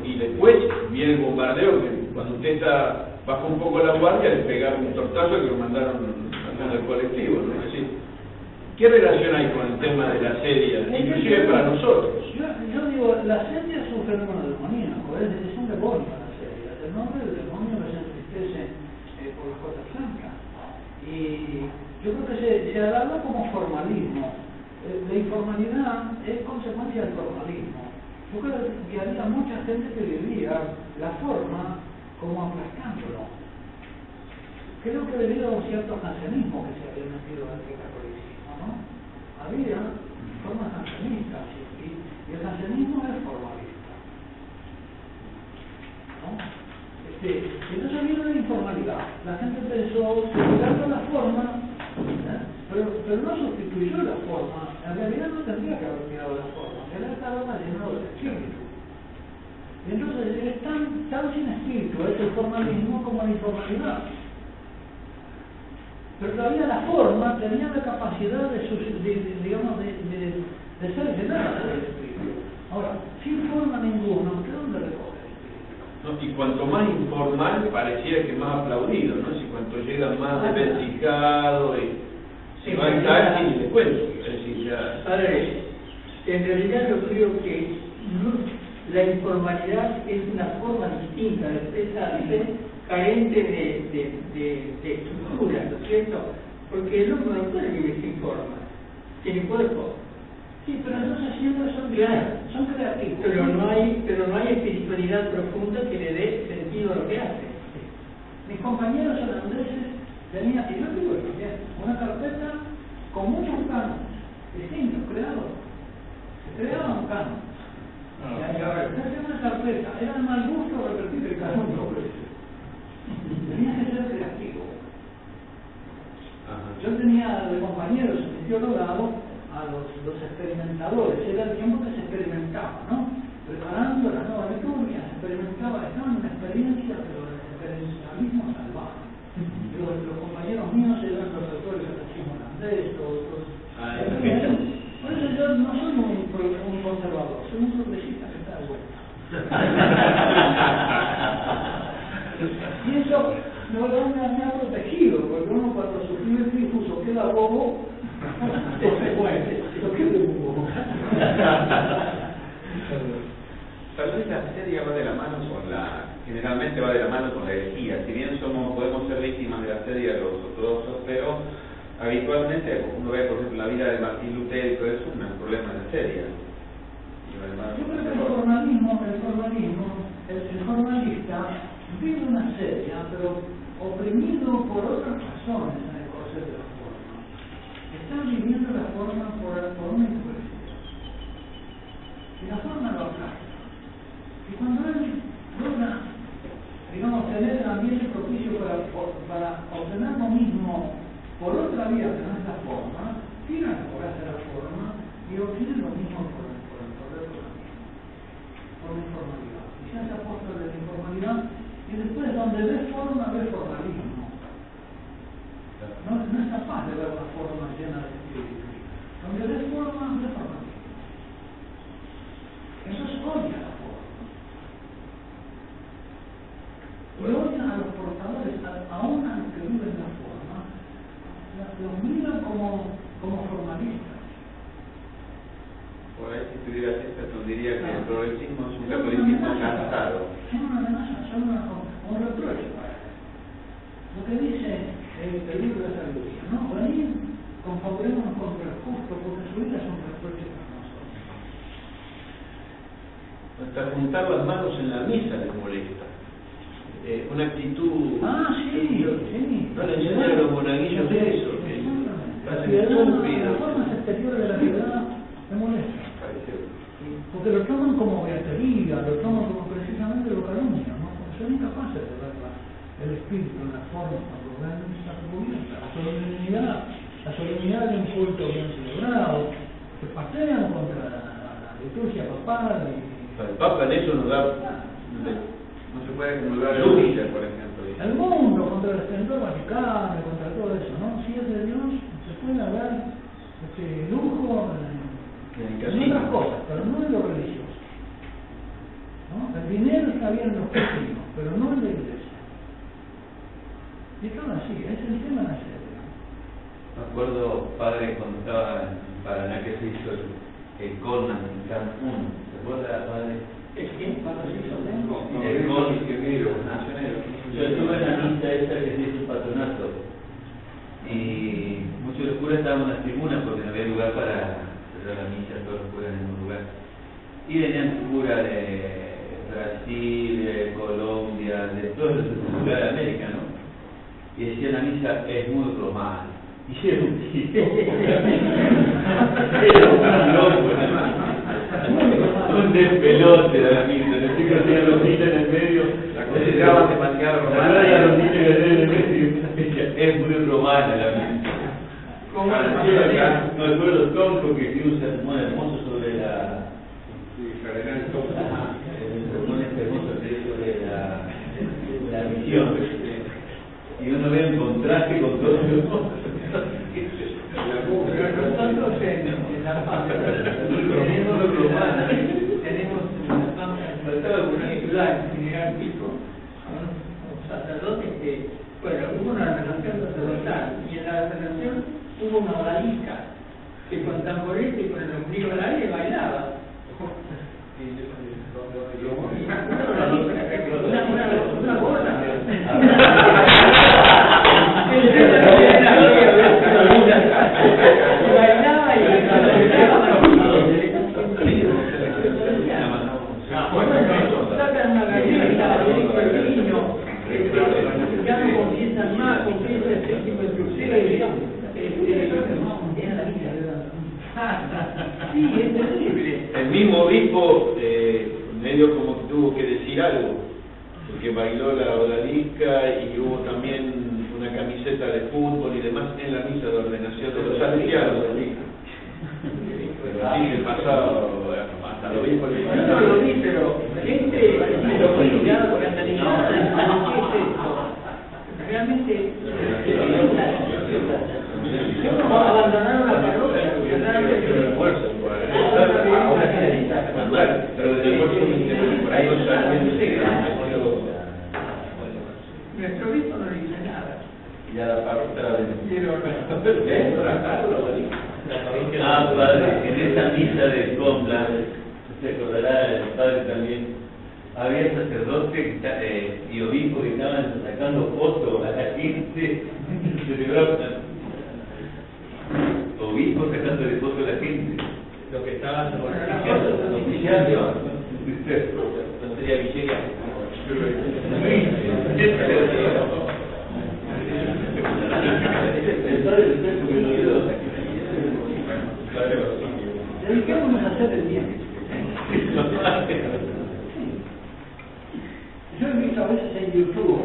y después viene el bombardeo, que cuando usted está bajo un poco la guardia le pegaron un tortazo que lo mandaron al colectivo, ¿no? Es decir, ¿qué relación hay con el tema de la serie, inclusive para nosotros? Yo digo, la serie es un fenómeno demoníaco, es un demonio la serie. El nombre del demonio que se entristece por las cosas blancas. Y yo creo que se alarga como formalismo. La informalidad es consecuencia del formalismo. Yo creo que había mucha gente que vivía la forma como aplastándolo. Creo que debido a un cierto jansenismo que se había metido en el catolicismo, ¿no? Había formas jansenistas y el jansenismo es formalista, ¿no? Entonces vino la informalidad. La gente pensó, cuidando la forma, pero no sustituyó la forma. En realidad no tendría que haber cuidado la forma, que él estaba lleno del espíritu. Y entonces es tan sin espíritu el formalismo como la informalidad. Pero todavía la forma tenía la capacidad de ser llenada del espíritu. Ahora, sin forma ninguno, ¿de dónde recoge? ¿No? Y cuanto más informal pareciera que más aplaudido, ¿no? Si cuanto llega más desvencijado y si va a estar y le cuento, es decir, ya... Padre, en realidad yo creo que la informalidad es una forma distinta de expresar la fe, carente de estructura, ¿no es cierto? Porque el hombre no puede vivir sin forma, tiene cuerpo. Sí, pero entonces siempre son creativos. Pero no hay espiritualidad profunda que le dé sentido a lo que hace. Mis compañeros holandeses tenían, y yo digo también, una carpeta con muchos cánones distintos, creados. Se creaban cánones. Y ahora, usted hacía una carpeta, era de mal gusto repetir el canon dos veces. Tenía que ser creativo. Yo tenía de compañeros en mi teologado a los experimentadores, era el tiempo que se experimentaba, ¿no? Preparando la nueva liturgia, se experimentaba, estaba en una experiencia, pero el experimentalismo salvaje. Los míos eran los autores de racismo holandés, otros. Por eso yo no soy un conservador, soy un progresista que está de vuelta. Y eso me ha protegido, porque uno cuando sufrió el tifus o queda bobo, o se muere, o queda bobo. Tal vez la asedia va de la mano generalmente va de la mano con la herejía. Si bien podemos ser víctimas de la asedia de los ortodoxos, pero habitualmente uno ve, por ejemplo, la vida de Martín Lutero y todo eso, un problema de asedia. Yo creo que el formalista vive una asedia, pero oprimido por otras razones en el concepto de la forma. Está viviendo la forma por una hipocresía. Y la forma lo aplasta. Y cuando él logra, digamos, tener el ambiente propicio para obtener lo mismo por otra vía que no es la forma, tira la coraza de la forma y obtiene lo mismo por el poder de la misma, por la informalidad. Y se hace apóstol de la informalidad y después donde ve forma, ve formalismo. No es capaz de ver una forma llena de espíritu. Donde ve forma, ve formalismo. Entonces odia la forma. Y odia a los portadores, aún a los que viven la forma, los miran como formalistas. Por ahí, si tuvieras esto, diría que el progresismo es un catolicismo cansado. Es una amenaza, es un reproche para él. Lo que dice el libro de sabiduría, ¿no? Venid, confabrémonos contra el justo, porque su vida es un reproche para nosotros. Hasta juntar las manos en la misa les molesta. Una actitud. Sí. No le enseñan a los monaguillos eso. Las formas exteriores de la piedad me molestan. Porque lo toman como beatería, lo toman como precisamente lo calumnia, ¿no? Son incapaces de ver el espíritu en la forma cuando ven esa cubierta, la solemnidad de un culto bien celebrado, se pasean contra la liturgia papal. El Papa en eso nos da. No se puede comulgar el Lucha, por ejemplo. El mundo, contra el esplendor vaticano, contra todo eso, ¿no? Si es de Dios, se puede haber lujo en otras cosas, pero no en lo religioso. ¿No? El dinero está bien en los cristianos, pero no en la iglesia. Y todo así, es el tema de la serie. Me acuerdo, padre, cuando estaba en Paraná, que se hizo el Colman en Camp 1. ¿Se acuerda, padre? ¿El qué? ¿Cuándo se hizo? El Colman, yo estuve en la misa esa que se hizo el patronato. Y muchos de los curas estaban en las tribunas porque no había lugar para hacer la misa, todos los curas en el mismo lugar. Y venían curas de Brasil, de Colombia, de todos los lugares de América, ¿no? Y decían la misa es muy romana. Y era un tipo. Era un loco, un despelote de la misa. El chico tenía los niños en el medio. La consideraban demasiado romana. Los niños en el medio. Es muy romana la misa. ¿Cómo no recuerdo los troncos que se usan muy hermosos sobre la. Cardenal hermoso que es sobre la misión. Y uno ve un contraste con todo el mundo. Nosotros en la fama tenemos una fama en ciudad, en General Pico, un sacerdote que, bueno, hubo una relación sacerdotal y en la relación hubo una odalisca que con tamborete y con el ombligo al aire bailaba. Una bola. Bailaba y sacan una gallina, el niño, ya no confiesan más, confiesan el séptimo de crucero y digamos, era la vida, ¿verdad? Sí, es terrible. El mismo obispo medio como que tuvo que decir algo, porque bailó la odalisca y hubo también una camiseta de fútbol y demás en la misa de ordenación de los salesianos. Pero así se pasaba hasta el obispo. Yo no lo vi, pero gente lo fue cuidado por la sanidad. ¿Qué es esto? Realmente por ahí no saben. Nuestro obispo no le dice nada. Y a la parroquia la padre, en esa misa de Compla, se acordará el padre también, había sacerdotes y obispos que estaban sacando fotos a la gente, obispos sacándole fotos a la gente. Lo que estaban Oficiando. No sería Villegas. Dediquémonos a hacer el bien. Yo he visto a veces en YouTube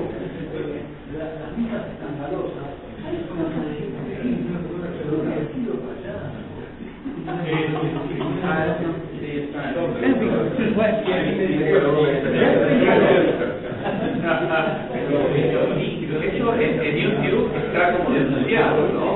las misas escandalosas. Hay como que decir, pero un vestido para allá. Eso en YouTube está como denunciado, ¿no?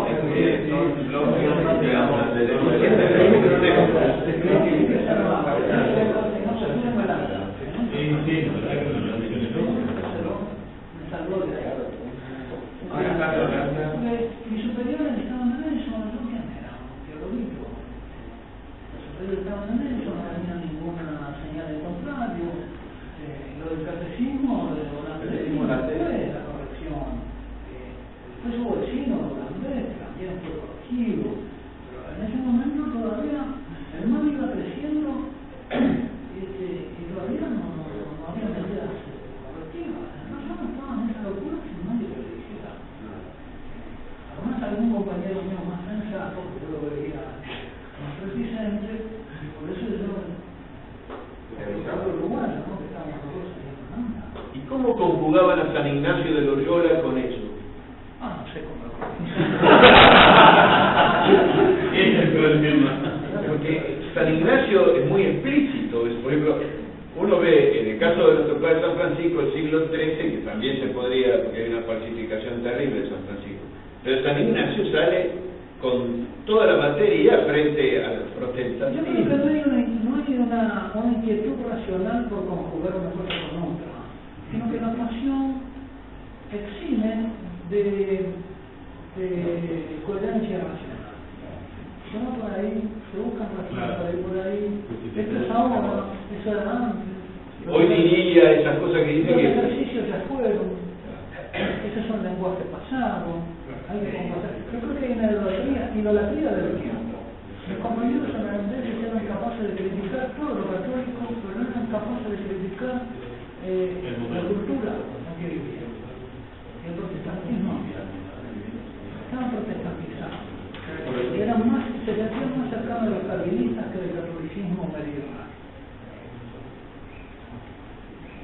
Mis superiores estaban en eso, yo quién era, teológico. Los superiores estaban en eso, no había ninguna señal de contrario. Lo del catecismo de Holandés, la corrección. Después hubo el sínodo holandés, también fue corregido. Pero en ese momento todavía el mal iba creciendo y todavía no había medidas correctivas. Nosotros estábamos en esa locura sin nadie que lo dijera. Además, algún compañero mío más sensato, que yo lo veía más reticente, y por eso yo uruguayo, ¿no? Que estábamos todos en la. ¿Y cómo conjugaban a San Ignacio de Loyola con eso? No sé cómo lo Ese es el problema. Porque San Ignacio es muy explícito. Por ejemplo, uno ve en el caso de nuestro padre San Francisco del siglo XIII, que también se podría, porque hay una falsificación terrible de San Francisco, pero San Ignacio sale con toda la materia frente al protestantismo. Yo creo que no hay una inquietud racional por conjugar una cosa con otra, sino que la pasión exime de coherencia racional. Se va por ahí, se buscan razones por ahí, esto es ahora, eso era antes. Hoy diría esas cosas que dice los que... ejercicios ya fueron, esos son lenguajes pasados, hay que combatir. Yo creo que hay una idolatría del tiempo. Los compañeros holandeses eran capaces de criticar todo lo católico, pero no eran capaces de criticar la cultura en que vivían. El protestantismo estaba protestantizado. Se sentían más cercanos de los calvinistas que del catolicismo medieval.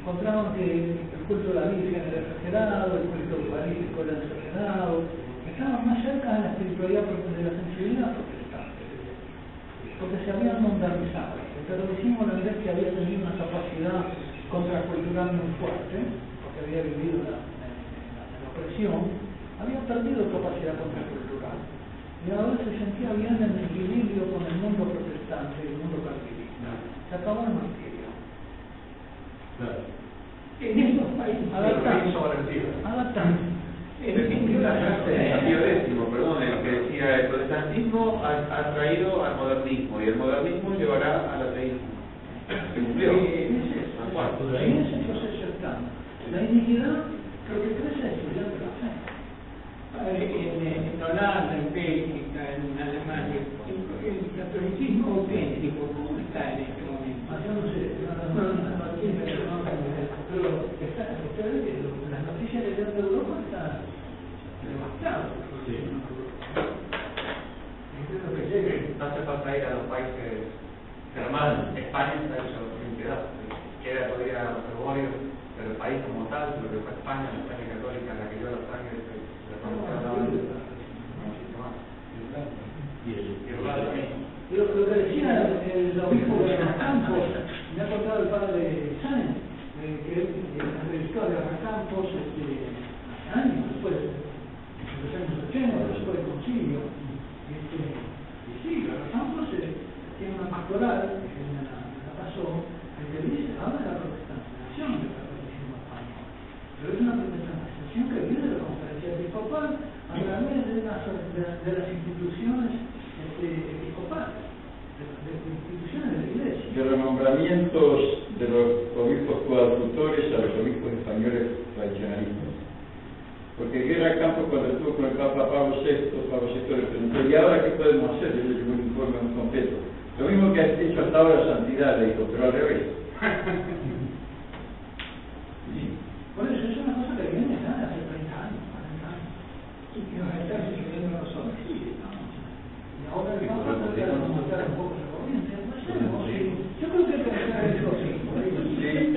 Encontraban que el culto de la Virgen era exagerado, el culto eucarístico era exagerado, estaban más cerca de la espiritualidad de la sensibilidad protestante, porque se habían modernizado. El catolicismo, la verdad es que había tenido una capacidad contracultural muy fuerte, porque había vivido la opresión, había perdido capacidad contracultural, y ahora se sentía bien en equilibrio con el mundo protestante y el mundo calvinista. Se acabó el martirio. Claro. En estos países adaptando. Pío X, perdón, el que decía el protestantismo ha traído al modernismo y el modernismo llevará al ateísmo. Se cumplió. En ese proceso está. La iniquidad creo que crece estudiando la fe. En Holanda, en Bélgica, en Alemania, el catolicismo auténtico, ¿cómo está en este momento? Yo no sé, pero las noticias de Europa están devastadas. Sí. Entiendo que llegue, no hace falta ir a los países hermanos. España está hecho identidad. Queda todavía los fervorios, pero el país como tal, lo que fue España, la España católica, la que dio la sangre, la Lo que decía el obispo de los Campos, me ha contado el padre Sáenz, que él entrevistó a los Campos hace años, después, en los años 80, después del concilio. Y sí, los Campos tienen una pastoral en la pasó, el que dice, habla de la protestantización del catolicismo español, pero es una protestantización que viene de la conferencia episcopal a través de las instituciones episcopales, de instituciones de la Iglesia. De los nombramientos de los obispos coadjutores a los obispos españoles tradicionalistas. Porque Guerra Campos, cuando estuvo con el Papa Pablo VI le preguntó, ¿y ahora qué podemos hacer? Yo le llevo un informe muy completo. Lo mismo que ha hecho hasta ahora Santidad, le dijo, pero al revés. Sí. Por eso es una cosa que viene ya de hace 30 años, 40 años. Y que nos está sucediendo a nosotros. Y ahora el Papa trata de remontar un poco la corriente. Yo creo que hay que hacer eso así. Sí.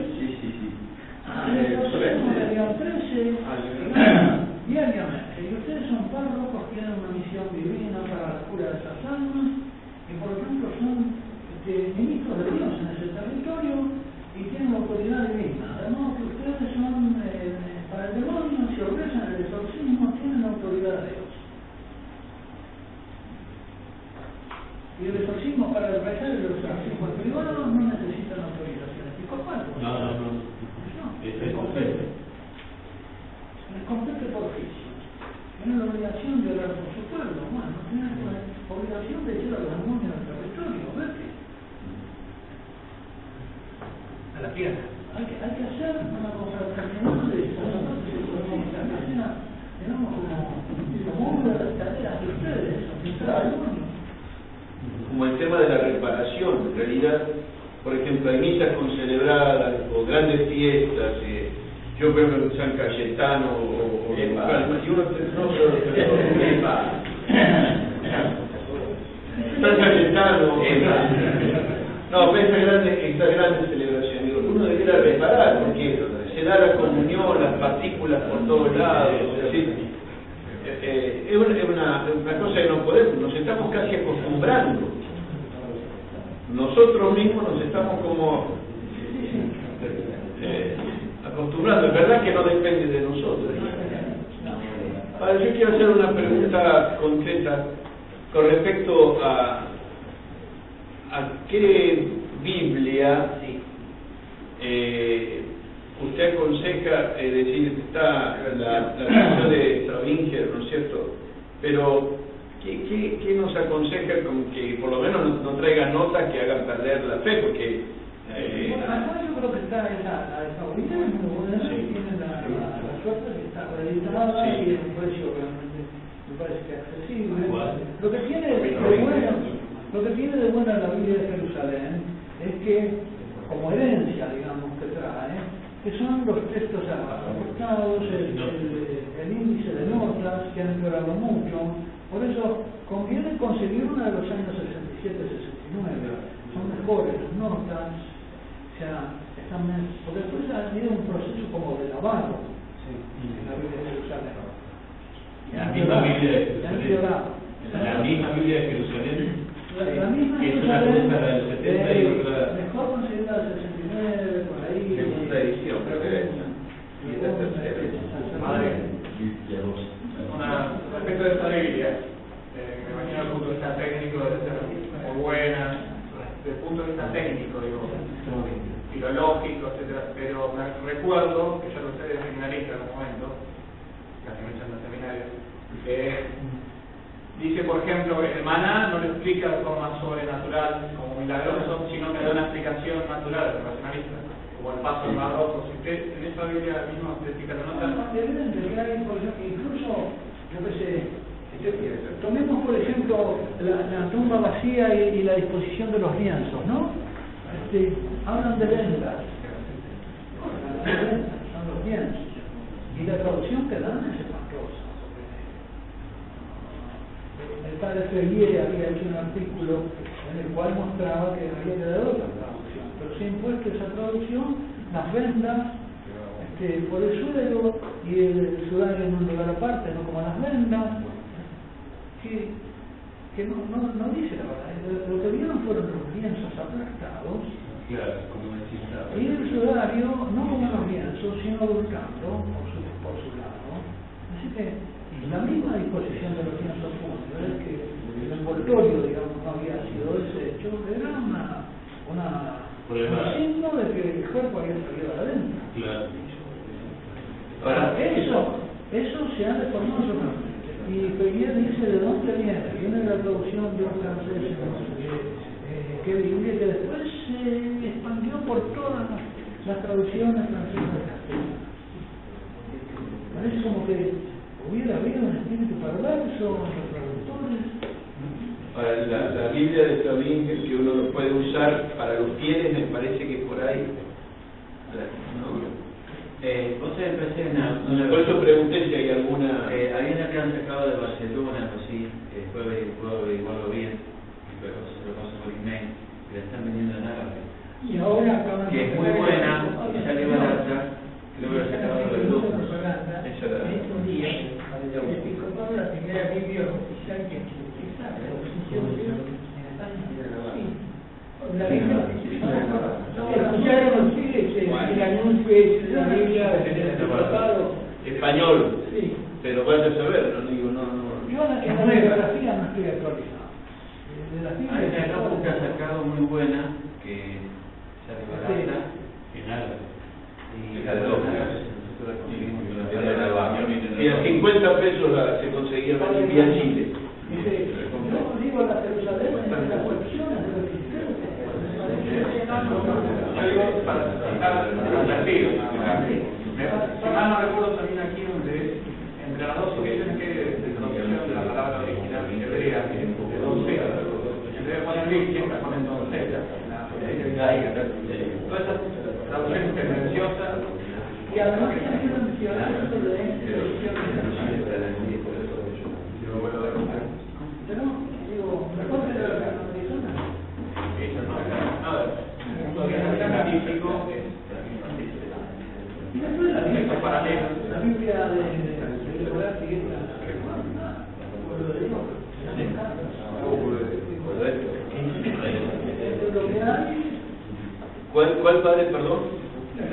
Diariamente, y ustedes son párrocos, tienen una misión divina para la cura de esas almas, y por ejemplo son ministros de Dios en ese territorio y tienen autoridad divina. Además que ustedes son, para el demonio, si organizan el exorcismo, tienen autoridad de Dios. Y el exorcismo para el rezar el exorcismo privado no necesitan autorización episcopal. No. Es completo. Es completo por oficio. Tienen la obligación de orar por su pueblo, bueno, tienen la obligación de echar a los demonios del territorio, ¿ves? A la tierra. Hay que hacer una confraternidad de sacerdotes economistas, que sea, digamos, como una de las tareas de ustedes, echar al demonio. Como el tema de la reparación, en realidad, por ejemplo, hay misas concelebradas o grandes fiestas, yo creo que en San Cayetano o y uno San Cayetano, no, pero esta grande celebración, digo, uno debería reparar, porque se da la comunión, las partículas por todos lados, es decir, es una cosa que no podemos, nos estamos casi acostumbrando. Nosotros mismos nos estamos como acostumbrando, es verdad que no depende de nosotros. Ahora, yo quiero hacer una pregunta concreta con respecto a qué Biblia usted aconseja, decir, está la versión de Stravinger, ¿no es cierto? Pero ¿qué nos aconseja con que por lo menos no traigan notas que hagan perder la fe? Porque además yo creo que está la de Favorita es muy buena, tiene la suerte de que está reeditada y es un precio realmente me parece que accesible. Lo que tiene de bueno la Biblia de Jerusalén es que, como herencia, digamos, que trae, que son los textos aportados, el índice de notas, que han empeorado mucho. Por eso conviene conseguir una de los años 67-69. Son mejores las notas, o sea, porque después ha habido un proceso como de lavado en la Biblia de Jerusalén. La misma Biblia de Jerusalén. La misma Biblia de Jerusalén. La misma que es una cosa del 70 y otra. Mejor conseguida del 69, por ahí. Segunda edición, creo que es. Y esta es tercera. Respecto de esta Biblia, me imagino el punto de vista técnico debe ser muy buena, desde el punto de vista técnico, digo, filológico, etcétera, pero me recuerdo que ya lo usé de seminarista en un momento, casi me echan del seminario, dice, por ejemplo, el maná no lo explica de forma sobrenatural, como milagroso, sino que da una explicación natural, racionalista, como el paso del Mar Rojo. Si usted en esa Biblia mismo se explica la nota. Es evidente que hay, incluso, yo qué sé, tomemos por ejemplo la tumba vacía y la disposición de los lienzos, ¿no? Hablan de vendas, son los lienzos, y la traducción que dan es espantosa. El padre Freguier había hecho un artículo en el cual mostraba que había que dar otra traducción, pero se ha impuesto esa traducción, las vendas por el suelo y el sudario en un lugar aparte, no como las vendas, que no dice la verdad. Lo que vieron fueron los lienzos aplastados, claro, como y el sudario no como los lienzos, sino adultando por su lado. Así que la misma disposición de los lienzos fúnebres, que el envoltorio, digamos, no había sido deshecho, era una Prueba. Un signo de que el cuerpo había salido de adentro. Claro. Ahora, eso se ha deformado totalmente. Y Pellier dice de dónde viene. Viene de la traducción de un francés que después se expandió por todas las traducciones francesas. Parece como que hubiera habido un espíritu perverso en los traductores. Ahora, la Biblia de Claudín, que uno lo puede usar para los fieles, me parece que por ahí. ¿No? Vos empecé una Por eso pregunté si hay alguna. hay una que han sacado de Barcelona, algo así, que puedo averiguarlo bien, pero se lo paso por email, que la están vendiendo en árabe. Y ahora acaban Que es muy buena, y sale barata, creo que la sacaron de luz. Esa la. Estos días, se compró la primera Biblia oficial que utiliza la oposición en España. Sí. La Biblia oficial. Escucharon ustedes el anuncio es la Biblia del Tratado. Español. Sí. Pero vaya a saber, no digo, no. Yo en la bibliografía no estoy actualizado. Hay una capa que ha sacado muy buena, que sale barata, En árabe. y la nosotros la conseguimos con la piedra de Alba. Y a 50 pesos se conseguía vía Chile. Yo digo la Jerusalén en las colecciones de los cristianos. Para advertir, si mal no recuerdo también aquí donde entre las dos opciones que de traducción de la palabra original hebrea de doncella, en vez de poner virgen, la ponen doncella. Todas esas traducciones tendenciosas. Y además hay que mencionar esto de pero digo, mejor que la canonización. Y después la Biblia de Gorati y esta pueblo de Dios. Lo que hay. ¿Cuál padre, perdón? La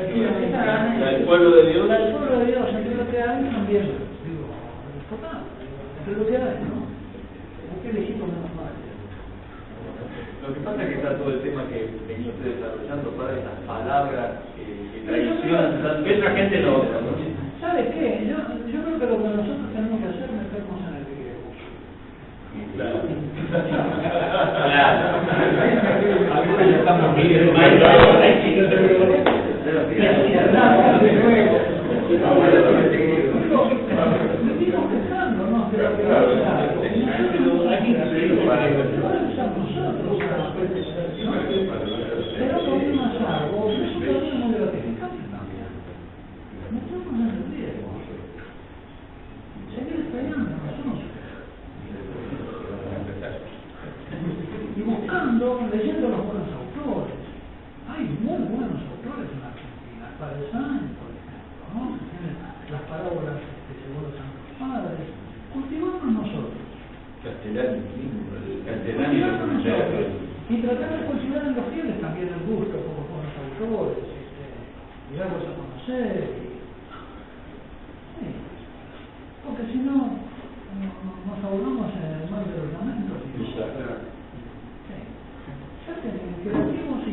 del pueblo de Dios. La del pueblo de Dios, entre lo que hay también. Digo, total, entre lo que hay, ¿no? ¿Por qué elegimos menos mal? Lo que pasa es que está todo el tema que venía usted desarrollando para esas palabras que traicionan, que otra gente no otra, ¿no? ¿Sabe qué? Yo creo que lo que nosotros tenemos que hacer es meternos en el griego. Claro. Algunos ya estamos bien. Vivimos quejándonos de lo que nosotros aquí pero podemos algo, eso podemos gratificar también. Meternos en el riesgo. Seguir esperando, y buscando, leyendo los buenos autores. Hay muy buenos autores en Argentina, Paresan, por ejemplo, ¿no? Las parábolas según los santos padres. Cultivamos nosotros. Castellano, y tratar de cultivar en los fieles también el gusto por los autores, y darlos a conocer. Sí. Porque si no, nos ahogamos en el mar de los lamentos. Sí. Creativos y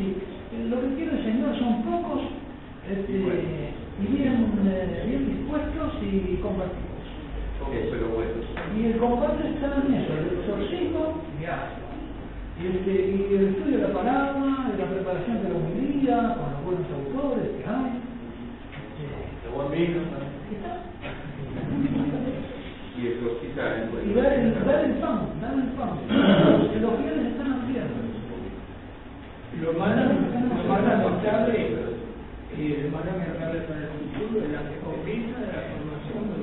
lo que quiere el Señor son pocos y bien dispuestos y compartidos. pero bueno. Y el combate está en eso, el exorcismo diario. Y el estudio de la palabra, de la preparación de la homilía, con los buenos autores que hay. De buen vino. Y exorcizar Y dar el pan. Los fieles están hambrientos. Lo más lamentable para el futuro es la recompensa de la formación de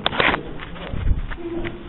los